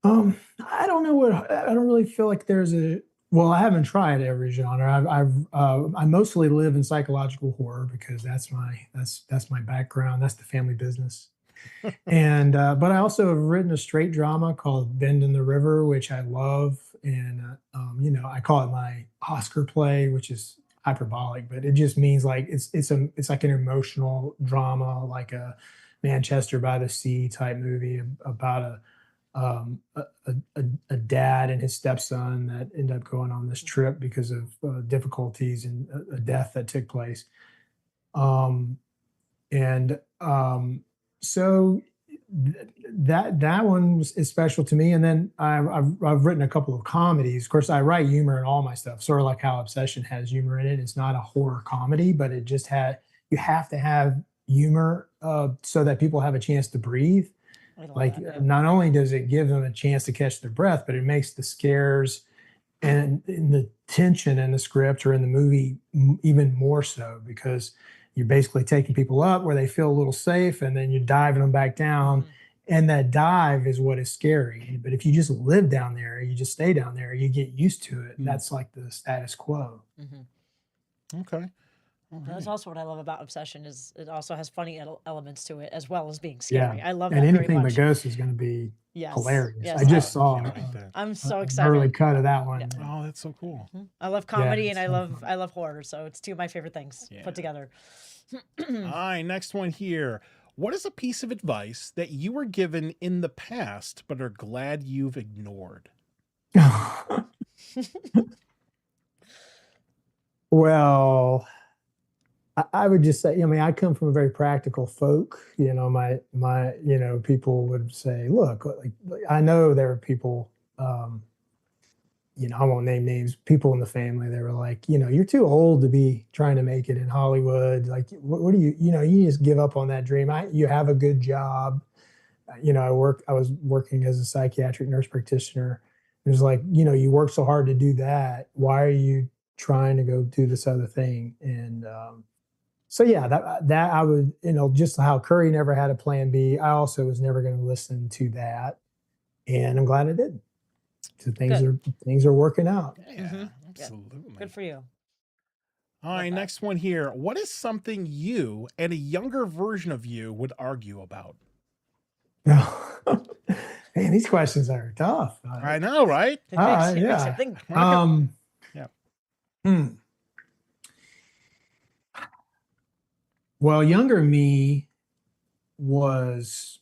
I don't know I don't really feel like there's I haven't tried every genre. I mostly live in psychological horror, because that's my background. That's the family business. And but I also have written a straight drama called Bend in the River, which I love, and I call it my Oscar play, which is hyperbolic, but it just means like it's like an emotional drama, like a Manchester by the Sea type movie about a dad and his stepson that end up going on this trip because of difficulties and a death that took place. Um, and so that one is special to me. And then I've written a couple of comedies. Of course, I write humor in all my stuff, sort of like how Obsession has humor in it. It's not a horror comedy, but it just you have to have humor so that people have a chance to breathe. Like not only does it give them a chance to catch their breath, but it makes the scares and the tension in the script or in the movie even more so, because you're basically taking people up where they feel a little safe and then you're diving them back down. And that dive is what is scary. But if you just live down there, you just stay down there, you get used to it. That's like the status quo. Okay. That's also what I love about Obsession is it also has funny elements to it as well as being scary. Yeah. I love and that very anything much. but Ghost is going to be hilarious. Yes. I just saw I'm so an excited. early cut of that one. Yeah. Oh, that's so cool. I love comedy it's and so I love horror, so it's two of my favorite things put together. All right, next one here. What is a piece of advice that you were given in the past but are glad you've ignored? Well, I would just say, I mean, I come from a very practical folk. People would say, look, like I know there are people, I won't name names, people in the family, they were like, you're too old to be trying to make it in Hollywood. Like, what do you just give up on that dream. You have a good job. I was working as a psychiatric nurse practitioner. It was like, you work so hard to do that. Why are you trying to go do this other thing? And, so yeah, that I would, just how Curry never had a plan B. I also was never going to listen to that. And I'm glad I did. So things are working out. Yeah, absolutely. Good for you. All right, next one here. What is something you and a younger version of you would argue about? Man, these questions are tough. I know, right? It makes you think. Well, younger me was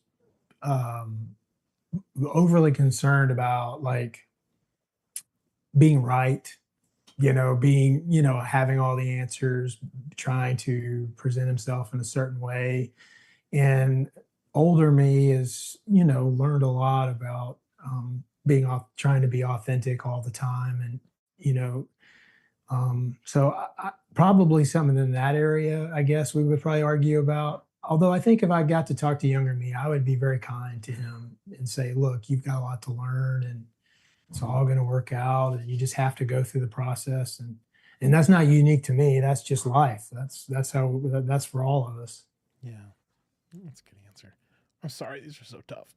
overly concerned about like being right, having all the answers, trying to present himself in a certain way. And older me is, learned a lot about trying to be authentic all the time. And, so I probably something in that area, I guess we would probably argue about. Although I think if I got to talk to younger me, I would be very kind to him and say, look, you've got a lot to learn and it's all going to work out. And you just have to go through the process. And that's not unique to me. That's just life. That's for all of us. Yeah. That's a good answer. I'm sorry. These are so tough.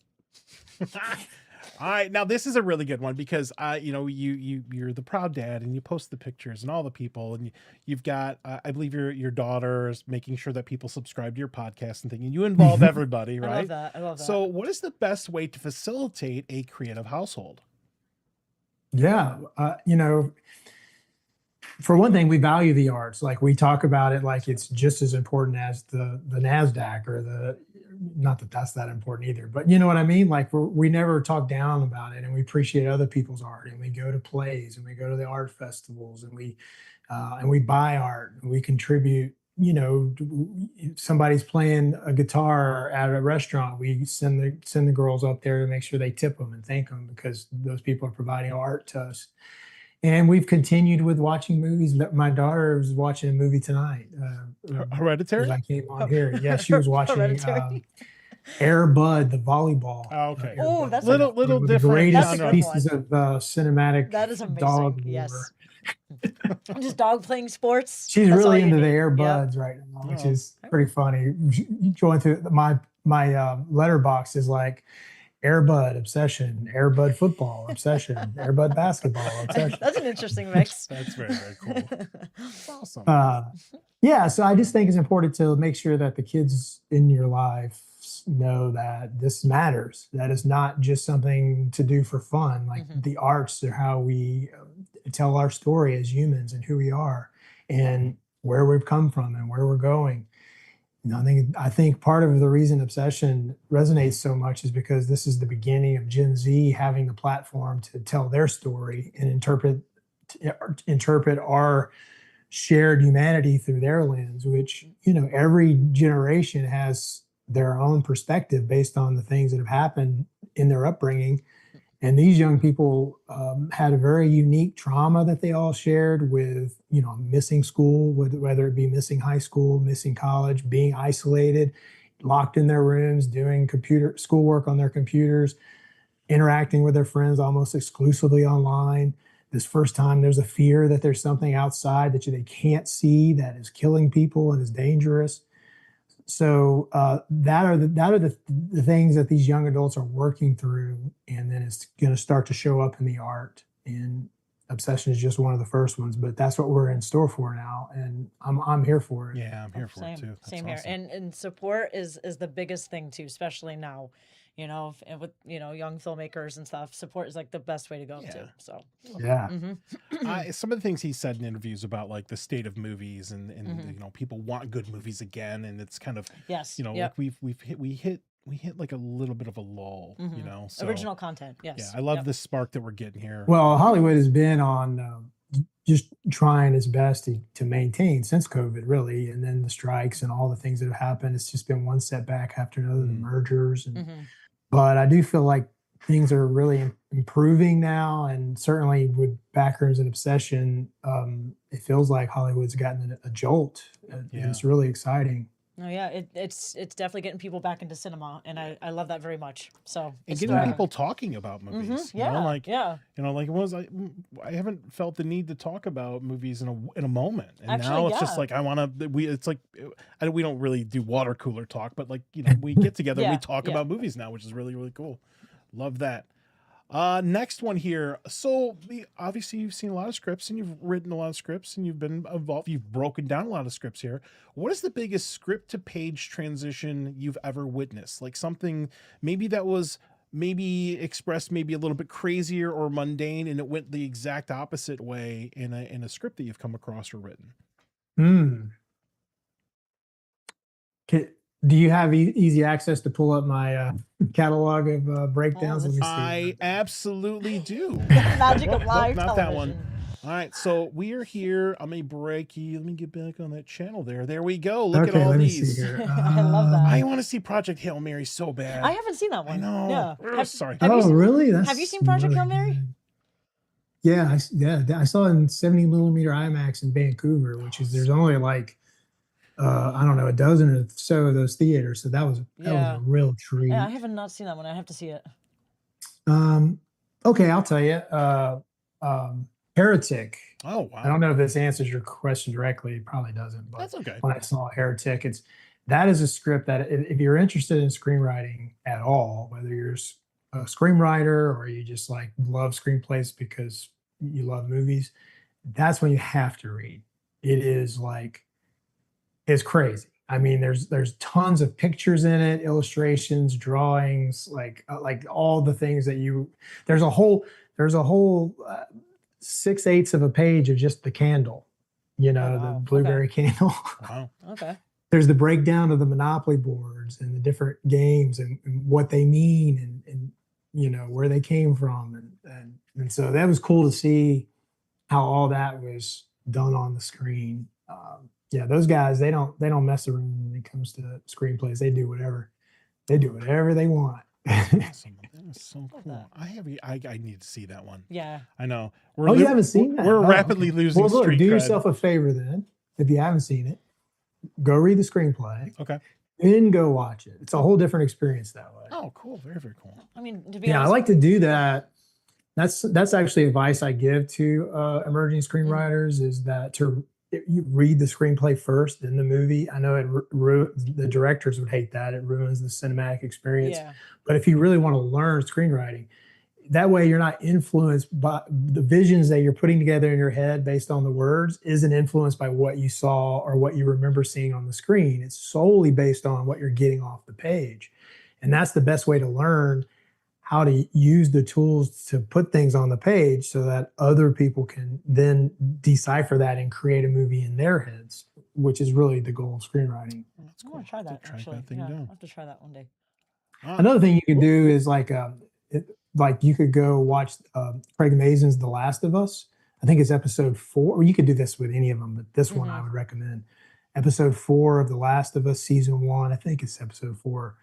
All right, now this is a really good one because you're the proud dad and you post the pictures and all the people and you've got I believe your daughter is making sure that people subscribe to your podcast and thing and you involve everybody, right? I love that. So what is the best way to facilitate a creative household? Yeah, for one thing, we value the arts. Like we talk about it like it's just as important as the NASDAQ or not that that's that important either, but you know what I mean? Like we never talk down about it and we appreciate other people's art and we go to plays and we go to the art festivals and we buy art and we contribute, somebody's playing a guitar at a restaurant. We send the girls up there to make sure they tip them and thank them because those people are providing art to us. And we've continued with watching movies. My daughter was watching a movie tonight. Hereditary? As I came on here. Yeah, she was watching Air Bud, the volleyball. Oh, okay. Oh, that's little the different. greatest genre. pieces of cinematic. That is amazing. Dog yes. war. Just dog playing sports. She's That's really all into you the need. Air Buds right now, which is pretty funny. Going through my letterbox is like Air Bud obsession, Air Bud football obsession, Air Bud basketball obsession. That's an interesting mix. That's very, very cool. That's awesome. Yeah, so I just think it's important to make sure that the kids in your life us know that this matters. That is not just something to do for fun. Like the arts are how we tell our story as humans and who we are and where we've come from and where we're going. I think part of the reason Obsession resonates so much is because this is the beginning of Gen Z having the platform to tell their story and interpret our shared humanity through their lens, which, every generation has their own perspective based on the things that have happened in their upbringing. And these young people had a very unique trauma that they all shared with, missing school, whether it be missing high school, missing college, being isolated, locked in their rooms, doing schoolwork on their computers, interacting with their friends almost exclusively online. This first time there's a fear that there's something outside that they can't see that is killing people and is dangerous. So that are the things that these young adults are working through, and then it's going to start to show up in the art. And Obsession is just one of the first ones, but that's what we're in store for now, and I'm here for it. Yeah, I'm here for it too. That's Same awesome. here, and support is the biggest thing too, especially now. And with young filmmakers and stuff, support is like the best way to go too. So yeah. Some of the things he said in interviews about like the state of movies and people want good movies again, and it's kind of like we hit like a little bit of a lull, so, original content. Yes. Yeah, I love the spark that we're getting here. Well, Hollywood has been on just trying its best to maintain since COVID, really, and then the strikes and all the things that have happened. It's just been one setback after another, the mergers and. But I do feel like things are really improving now, and certainly with Backrooms and Obsession, it feels like Hollywood's gotten a jolt. And it's really exciting. Oh yeah, it's definitely getting people back into cinema, and I love that very much. So and getting people talking about movies. Yeah, like it was I haven't felt the need to talk about movies in a moment, and actually, now it's just like we don't really do water cooler talk, but we get together and we talk about movies now, which is really, really cool. Love that. Next one here. So obviously you've seen a lot of scripts and you've written a lot of scripts and you've been involved. You've broken down a lot of scripts here. What is the biggest script to page transition you've ever witnessed? Like something maybe that was expressed maybe a little bit crazier or mundane, and it went the exact opposite way in a script that you've come across or written. Do you have easy access to pull up my catalog of breakdowns? I absolutely do. Magic of live not television. that one. All right, so we are here. I'm a breaky. Let me get back on that channel there. There we go. Look at all these. I love that. I want to see Project Hail Mary so bad. I haven't seen that one. I know. Yeah. Sorry. Really? Have you seen Project Hail Mary? Yeah, I saw it in 70 millimeter IMAX in Vancouver, which is there's only like I don't know, a dozen or so of those theaters. So that was a real treat. Yeah, I have not seen that one. I have to see it. Okay, I'll tell you. Heretic. Oh, wow. I don't know if this answers your question directly. It probably doesn't. But that's okay. When I saw Heretic, that is a script that if you're interested in screenwriting at all, whether you're a screenwriter or you just like love screenplays because you love movies, that's when you have to read. It is like, it's crazy. I mean, there's tons of pictures in it, illustrations, drawings, like all the things that there's a whole 6/8 of a page of just the candle, the blueberry candle. Wow. Okay. There's the breakdown of the Monopoly boards and the different games and what they mean and where they came from. And so that was cool to see how all that was done on the screen. Those guys, they don't mess around when it comes to screenplays. They do whatever they want. Awesome. That is so cool. I need to see that one. Yeah. I know. You haven't seen that? We're rapidly losing street do cred. yourself a favor then. If you haven't seen it, go read the screenplay. Okay. Then go watch it. It's a whole different experience that way. Oh, cool. Very, very cool. I mean, to be honest, I like to do that. That's actually advice I give to emerging screenwriters is that you read the screenplay first, then the movie. I know the directors would hate that. It ruins the cinematic experience. Yeah. But if you really want to learn screenwriting, that way you're not influenced by the visions that you're putting together in your head based on the words isn't influenced by what you saw or what you remember seeing on the screen. It's solely based on what you're getting off the page. And that's the best way to learn how to use the tools to put things on the page so that other people can then decipher that and create a movie in their heads, which is really the goal of screenwriting. I want to try that, actually. Yeah, I'll have to try that one day. Another thing you could do is like you could go watch Craig Mazin's The Last of Us. I think it's episode 4, or you could do this with any of them, but this one I would recommend. Episode 4 of The Last of Us, season 1. I think it's episode 4.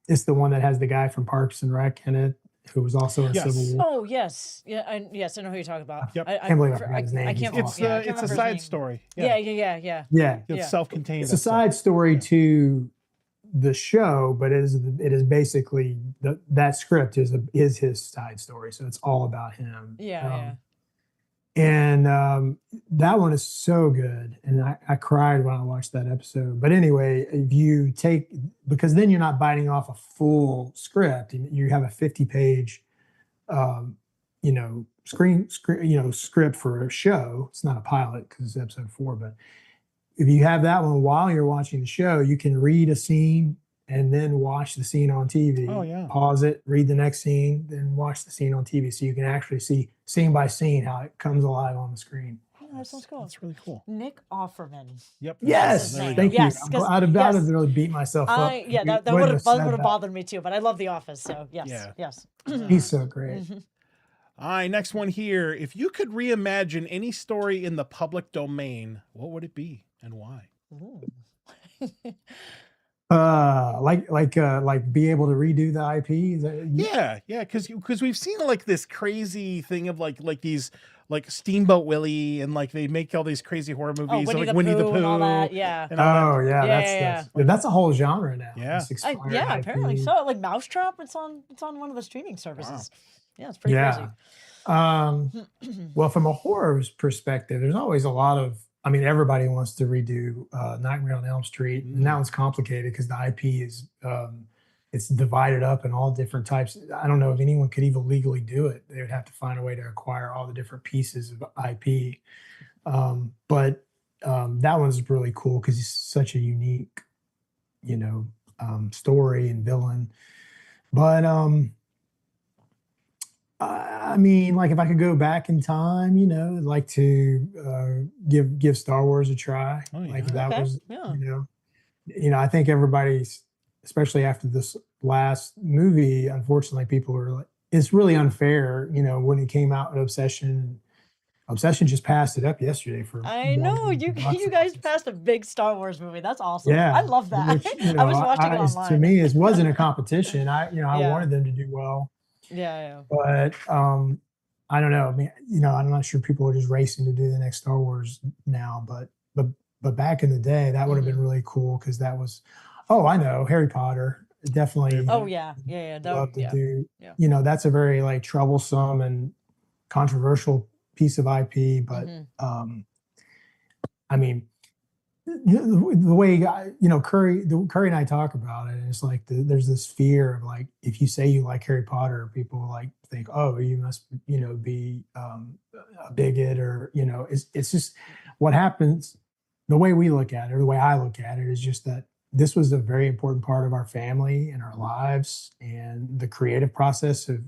It's the one that has the guy from Parks and Rec in it, who was also in Civil War. Oh, yes. Yeah, yes, I know who you're talking about. Yep. I can't believe I forgot his name. I can't It's a side story. Yeah. It's self-contained. It's a side story to the show, but it is basically that script is his side story, so it's all about him. And that one is so good, and I cried when I watched that episode. But anyway, if you because then you're not biting off a full script, and you have a 50-page script for a show. It's not a pilot because it's episode 4, but if you have that one while you're watching the show, you can read a scene and then watch the scene on TV. Oh, yeah. Pause it, read the next scene, then watch the scene on TV. So you can actually see scene by scene how it comes alive on the screen. Oh, that sounds cool. That's really cool. Nick Offerman. Yep. Yes. Thank you. I'd have really beat myself up. That would have bothered me too, but I love The Office. So yes. He's so great. All right, next one here. If you could reimagine any story in the public domain, what would it be and why? Like be able to redo the IP. Yeah, because we've seen like this crazy thing of like these like Steamboat Willie, and like they make all these crazy horror movies, like Winnie the Pooh and all that. Yeah. And all that. That's a whole genre now. Yeah. Apparently so. Like Mousetrap, it's on one of the streaming services. Wow. Yeah, it's pretty crazy. Well, from a horror perspective, there's always a lot of. I mean, everybody wants to redo Nightmare on Elm Street, and that one's complicated because the IP is it's divided up in all different types. I don't know if anyone could even legally do it. They would have to find a way to acquire all the different pieces of IP. But that one's really cool because it's such a unique, story and villain. But I mean, like if I could go back in time, I'd like to give Star Wars a try. Oh, yeah. Like that was, I think everybody's, especially after this last movie, unfortunately, people are like, it's really unfair. When it came out with Obsession just passed it up yesterday for. I know you guys passed a big Star Wars movie. That's awesome. Yeah, I love that. Which, I was watching it online. To me, it wasn't a competition. I wanted them to do well. Yeah. But I don't know. I mean, I'm not sure people are just racing to do the next Star Wars now, but back in the day, that would have been really cool because that was, I know, Harry Potter, definitely. Oh yeah. Love to do. Yeah. That's a very like troublesome and controversial piece of IP, but I mean, the way Curry and I talk about it, and it's like there's this fear of like if you say you like Harry Potter, people like think, oh, you must be a bigot, or it's just what happens. The way we look at it, or the way I look at it, is just that this was a very important part of our family and our lives and the creative process of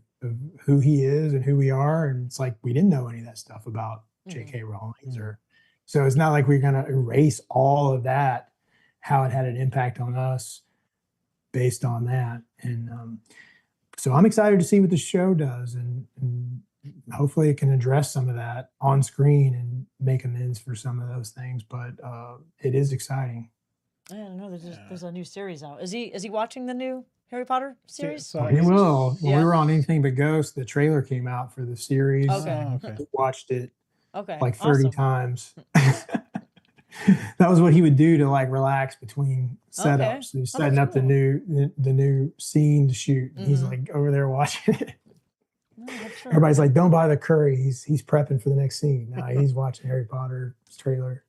who he is and who we are, and it's like we didn't know any of that stuff about J.K. Rowling or. So it's not like we're going to erase all of that, how it had an impact on us based on that. And so I'm excited to see what the show does. And hopefully it can address some of that on screen and make amends for some of those things. But it is exciting. I don't know. There's a new series out. Is he watching the new Harry Potter series? He will. When we were on Anything But Ghosts, the trailer came out for the series. Okay. We watched it. Okay. Like 30 times. That was what he would do to like relax between setups. Okay. So he's setting up the new scene to shoot. And he's like over there watching it. No, that's true. Everybody's like, don't buy the curry. He's prepping for the next scene. Now he's watching Harry Potter trailer.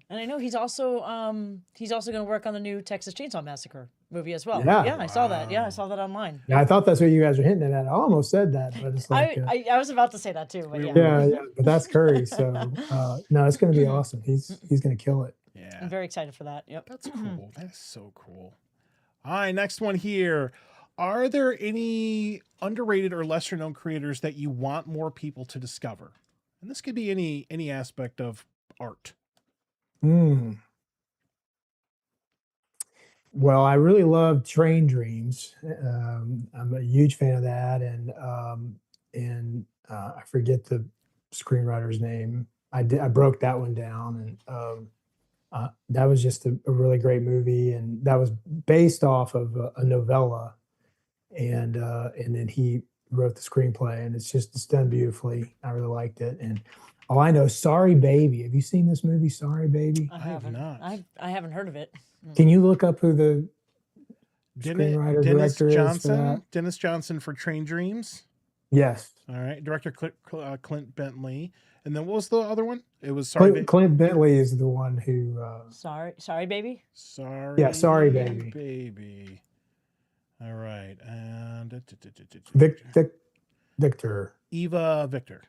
And I know he's also going to work on the new Texas Chainsaw Massacre movie as well. Yeah. Yeah, I saw that. Yeah, I saw that online. Yeah, I thought that's what you guys were hinting at. I almost said that, but it's like, I was about to say that too, but yeah. yeah, but that's curry. So no, it's going to be awesome. He's going to kill it. Yeah. I'm very excited for that. Yep. That's cool. That is so cool. All right, next one here. Are there any underrated or lesser known creators that you want more people to discover? And this could be any aspect of art. Well, I really love Train Dreams. I'm a huge fan of that, and I forget the screenwriter's name. I broke that one down, and that was just a really great movie, and that was based off of a novella, and then he wrote the screenplay, and it's done beautifully. I really liked it, and I know, Sorry Baby. Have you seen this movie, Sorry Baby? I have not. I haven't heard of it. Can you look up who the screenwriter director is for that? Dennis Johnson for Train Dreams. Yes. All right. Director Clint Bentley. And then what was the other one? It was Sorry Baby. Clint Bentley is the one who. Sorry Baby. Sorry. Yeah, Sorry Baby. Baby. All right. And Victor. Eva Victor.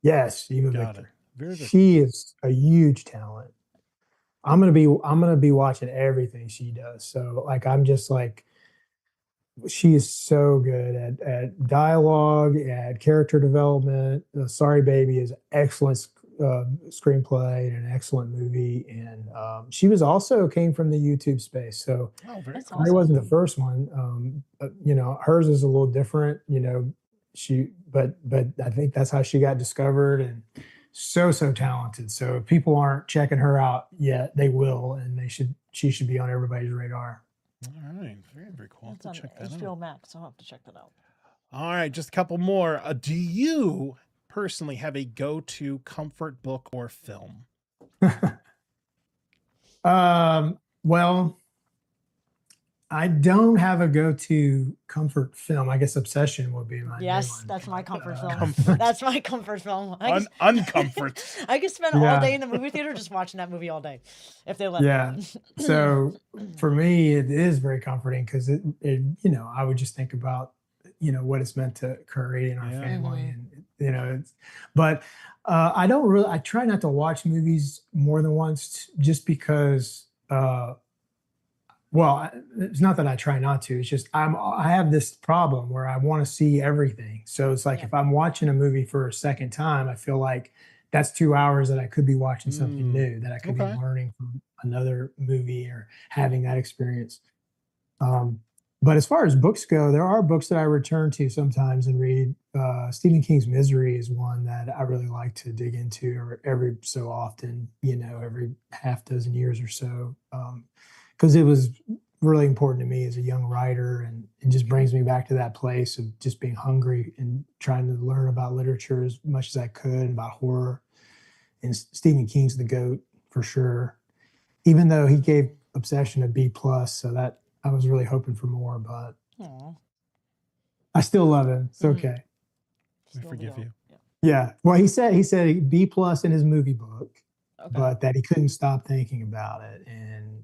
Yes, Eva Got Victor. It. She is a huge talent. I'm gonna be watching everything she does. So like I'm just like, she is so good at dialogue, at character development. Sorry Baby is excellent screenplay and an excellent movie. And she was also came from the YouTube space. So very cool. It wasn't the first one. But, hers is a little different, but I think that's how she got discovered, and so talented. So if people aren't checking her out yet, they will, and she should be on everybody's radar. All right, very cool. It's on HBO Max. I'll have to check that out. All right, just a couple more. Do you personally have a go-to comfort book or film? Well, I don't have a go-to comfort film. I guess Obsession would be my Yes, that's my comfort film. That's my comfort film. Uncomfort. I could spend all day in the movie theater just watching that movie all day, if they let me. So for me, it is very comforting because it I would just think about what it's meant to Curry and our family, and but I try not to watch movies more than once, just because. Well, it's not that I try not to. It's just I have this problem where I want to see everything. So it's like if I'm watching a movie for a second time, I feel like that's 2 hours that I could be watching something new, that I could be learning from another movie or having that experience. But as far as books go, there are books that I return to sometimes and read. Stephen King's Misery is one that I really like to dig into every so often, every half dozen years or so. Because it was really important to me as a young writer, and it just brings me back to that place of just being hungry and trying to learn about literature as much as I could, and about horror. And Stephen King's the GOAT for sure, even though he gave Obsession a B+, so that I was really hoping for more, but I still love him. It's okay. I forgive you. Yeah. Well, he said B+ in his movie book. Okay. But that he couldn't stop thinking about it, and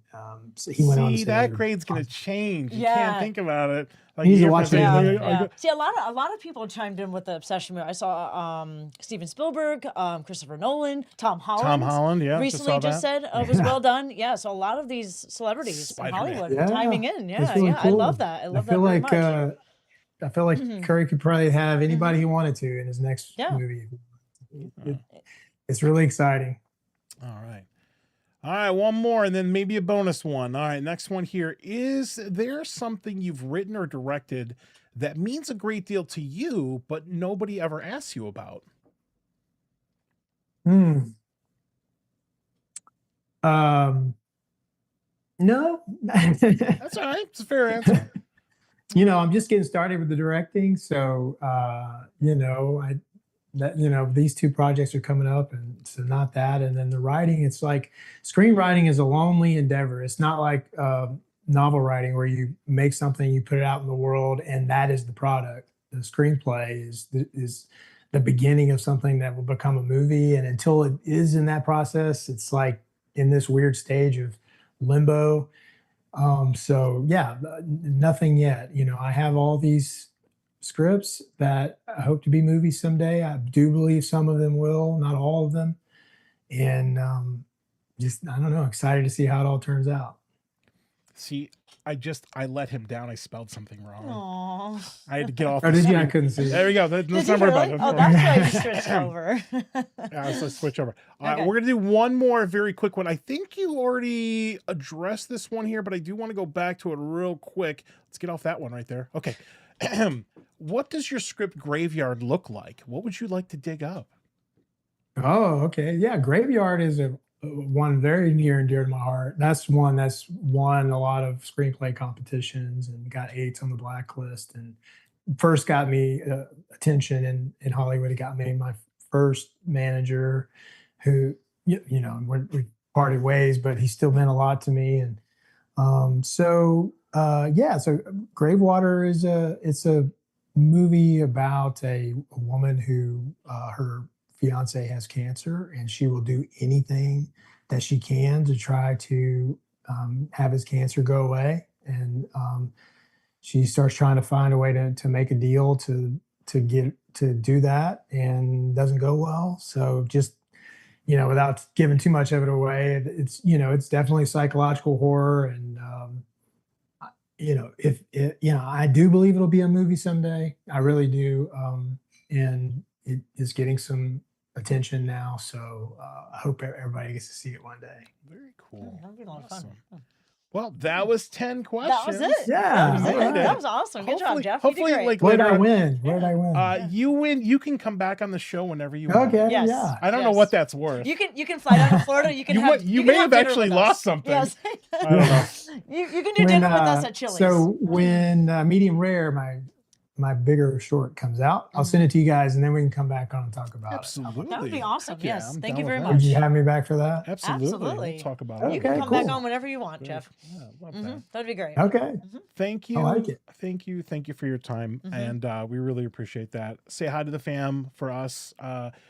so he went on to say that grade's going to change. You Yeah. can't think about it. Like, you need to watch it. See, a lot of people chimed in with the Obsession movie. I saw Steven Spielberg, Christopher Nolan, Tom Holland. Recently just said it was well done. Yeah, so a lot of these celebrities from Hollywood are chiming in. Yeah, really cool. I love that. I love that very much. I feel like Curry could probably have anybody he wanted to in his next movie. It's really exciting. All right, one more, and then maybe a bonus one. All right, next one here. Is there something you've written or directed that means a great deal to you, but nobody ever asks you about? No. That's all right. It's a fair answer. I'm just getting started with the directing, so these two projects are coming up, and so not that. And then the writing, it's like screenwriting is a lonely endeavor. It's not like novel writing where you make something, you put it out in the world, and that is the product. the screenplay is the beginning of something that will become a movie. And until it is in that process, it's like in this weird stage of limbo. So yeah, nothing yet. You know, I have all these scripts that I hope to be movies someday. I do believe some of them will, not all of them. And just, I don't know, excited to see how it all turns out. See, I let him down. I spelled something wrong. Aww. I had to get off. Oh, the did you? I screen. couldn't see it. There we go. Let's Did not you worry really? about it. Oh, that's why you switched over. Yeah, so let's switch over. Okay. We're gonna do one more very quick one. I think you already addressed this one here, but I do want to go back to it real quick. Let's get off that one right there. Okay. What does your script graveyard look like? What would you like to dig up? Oh, okay. Yeah, Graveyard is a one very near and dear to my heart. That's one that's won a lot of screenplay competitions and got 8s on the blacklist. And first got me attention in Hollywood. It got me my first manager, who you know we parted ways, but he still meant a lot to me. And so Gravewater is a movie about a woman who her fiance has cancer, and she will do anything that she can to try to have his cancer go away. And she starts trying to find a way to make a deal to do that, and doesn't go well. So just, you know, without giving too much of it away, it's, you know, it's definitely psychological horror. And you know, if it, you know, I do believe it'll be a movie someday. I really do. And it is getting some attention now, so I hope everybody gets to see it one day. Very cool. That'd be a lot of Awesome. fun. Well, that was 10 questions. That was it. Yeah, That was it. That was awesome. Good job, Jeff. You did Hopefully, great. like Where did later I on, win? Where did I win? you win. You can come back on the show whenever you want. Okay, Yes. yeah. I don't know Yes. what that's worth. You can fly down to Florida. You can You can may have dinner actually with us. lost something. Yes. I don't know. you can do dinner with us at Chili's. So when Medium Rare, my bigger short comes out, I'll send it to you guys, and then we can come back on and talk about Absolutely. That would be awesome. Heck yeah, Yes. I'm Thank down you very with it. that. Would much. you have me back for that? Absolutely. We'll talk about it. You can Okay, come back cool. on whenever you want, Very- Jeff. Yeah, love that. That'd be great. Okay. Thank you. I like it. Thank you for your time, and we really appreciate that. Say hi to the fam for us.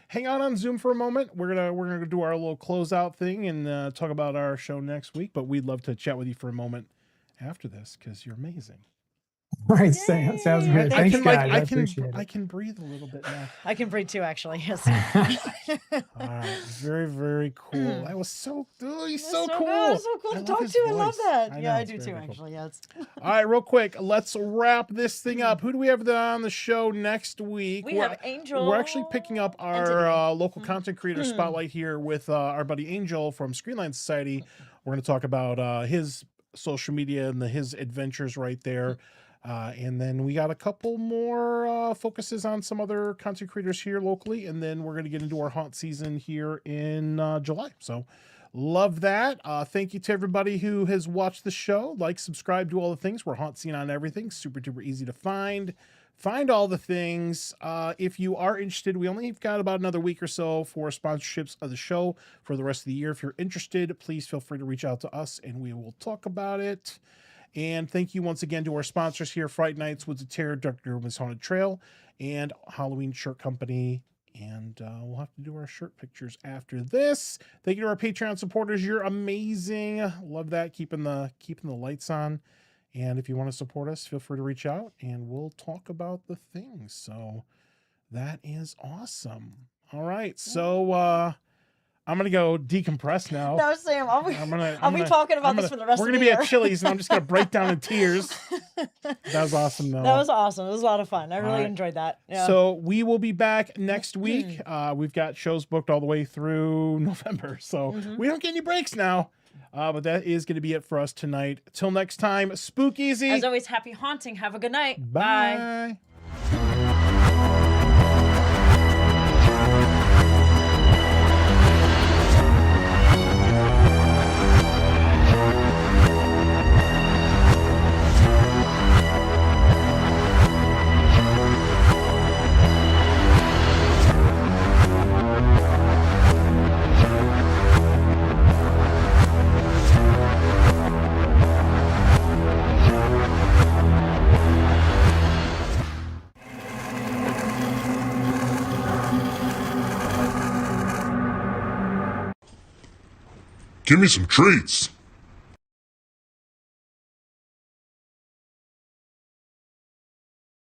Hang out on Zoom for a moment. We're gonna do our little closeout thing and talk about our show next week. But we'd love to chat with you for a moment after this because you're amazing. All right, sounds good. Thanks, guys. I appreciate I it. can breathe a little bit now. I can breathe too, actually. Yes. All right, very, very cool. That was so he's so Good. cool. It's so cool I to love talk his to. I love voice. that. I Yeah, know, I it's do very, too, very cool. actually. Yes. All right, real quick, let's wrap this thing up. Who do we have on the show next week? We have Angel. We're actually picking up Entity. our local content creator spotlight here with our buddy Angel from Screenline Society. We're going to talk about his social media and his adventures right there. And then we got a couple more focuses on some other content creators here locally. And then we're going to get into our haunt season here in July. So love that. Thank you to everybody who has watched the show. Like, subscribe, do all the things. We're HauntScene on everything. Super duper easy to find. Find all the things. If you are interested, we only got about another week or so for sponsorships of the show for the rest of the year. If you're interested, please feel free to reach out to us and we will talk about it. And thank you once again to our sponsors here, Fright Nights, Woods of Terror, Dr. Urban's Haunted Trail, and Halloween Shirt Company. And we'll have to do our shirt pictures after this. Thank you to our Patreon supporters. You're amazing. Love that. Keeping the lights on. And if you want to support us, feel free to reach out and we'll talk about the things. So that is awesome. All right. So I'm going to go decompress now. No, Sam, I'll be I'm talking about this for the rest We're of going the to be year. at Chili's and I'm just going to break down in tears. That was awesome, though. That was awesome. It was a lot of fun. I really right. enjoyed that. Yeah. So we will be back next week. We've got shows booked all the way through November. So we don't get any breaks now. But that is going to be it for us tonight. Till next time, spook easy. As always, happy haunting. Have a good night. Bye. Give me some treats.